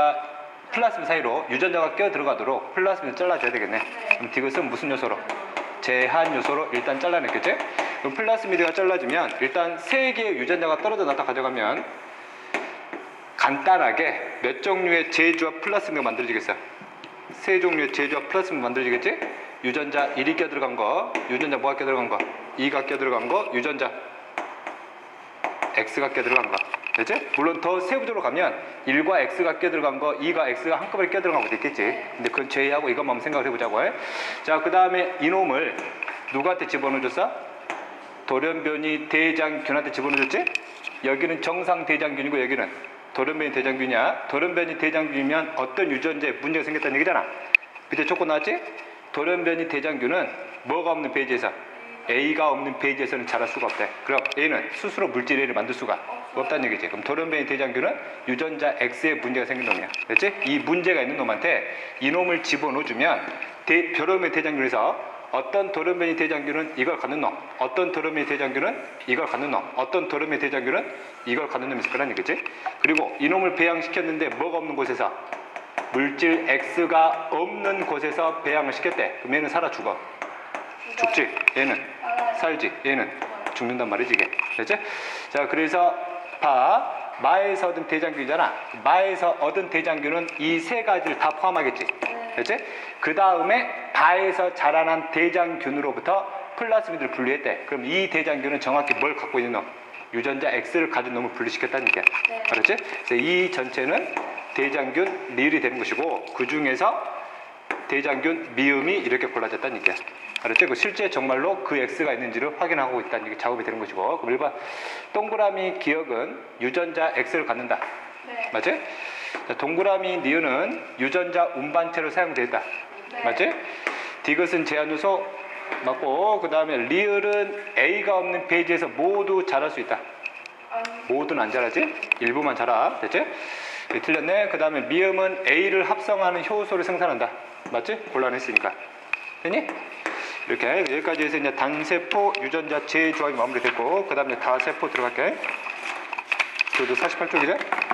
사이로 유전자가 끼어 들어가도록 플라스미드 잘라줘야 되겠네. 그럼 이것은 무슨 요소로? 제한 요소로 일단 잘라냈겠지? 그럼 플라스미드가 잘라지면 일단 3개의 유전자가 떨어져 놨다 가져가면 간단하게 몇 종류의 재조합 플라스미드가 만들어지겠어? 3종류의 재조합 플라스미드 만들어지겠지? 유전자 1이 껴 들어간 거, 유전자 뭐가 껴 들어간 거? 2가 껴 들어간 거, 유전자 X가 껴 들어간 거. 됐지? 물론 더 세부적으로 가면 1과 X가 껴 들어간 거, 2가 X가 한꺼번에 껴 들어간 것도 있겠지. 근데 그건 제외하고 이것만 한번 생각을 해보자고 해. 자, 그 다음에 이놈을 누구한테 집어넣어줬어? 돌연변이 대장균한테 집어넣어줬지? 여기는 정상 대장균이고 여기는 돌연변이 대장균이야. 돌연변이 대장균이면 어떤 유전자에 문제가 생겼다는 얘기잖아. 밑에 조건 나왔지? 돌연변이 대장균은 뭐가 없는 페이지에서? A가 없는 페이지에서는 자랄 수가 없대. 그럼 A는 스스로 물질 A를 만들 수가 없다는 얘기지. 그럼 돌연변이 대장균은 유전자 X에 문제가 생긴 놈이야. 됐지? 이 문제가 있는 놈한테 이놈을 집어넣어주면 돌연변이 대장균에서 어떤 돌연변이 대장균은 이걸 갖는 놈, 어떤 돌연변이 대장균은 이걸 갖는 놈, 어떤 돌연변이 대장균은 이걸 갖는 놈이 있을 거란 얘기지. 그리고 이놈을 배양시켰는데 뭐가 없는 곳에서? 물질 X가 없는 곳에서 배양을 시켰대. 그럼 얘는 살아 죽어? 죽지? 얘는 살지? 얘는 죽는단 말이지 이게. 됐지? 자, 그래서 마에서 얻은 대장균이잖아. 마에서 얻은 대장균은 이 3가지를 다 포함하겠지. 됐지? 그 다음에 바에서 자라난 대장균으로부터 플라스미드를 분리했대. 그럼 이 대장균은 정확히 뭘 갖고 있는 놈? 유전자 X를 가진 놈을 분리시켰다는 얘기야. 알았지? 그래서 이 전체는 대장균 리을이 되는 것이고 그 중에서 대장균 미음이 이렇게 골라졌다는 얘기야. 알았죠? 그 실제 정말로 그 X가 있는지를 확인하고 있다는 게 작업이 되는 것이고. 그럼 일반 동그라미 기억은 유전자 X를 갖는다. 네. 맞지? 자, 동그라미 니은은 유전자 운반체로 사용되어 있다. 네. 맞지? 디귿은 제한 요소 맞고, 그 다음에 리을은 A가 없는 페이지에서 모두 자랄 수 있다. 모두는 안 자라지? 일부만 자라. 됐지? 네, 틀렸네. 그 다음에 미음은 A를 합성하는 효소를 생산한다. 맞지? 곤란했으니까. 됐니? 이렇게 여기까지 해서 이제 단세포 유전자 재조합이 마무리됐고, 그 다음에 가세포 들어갈게. 저도 48쪽이죠?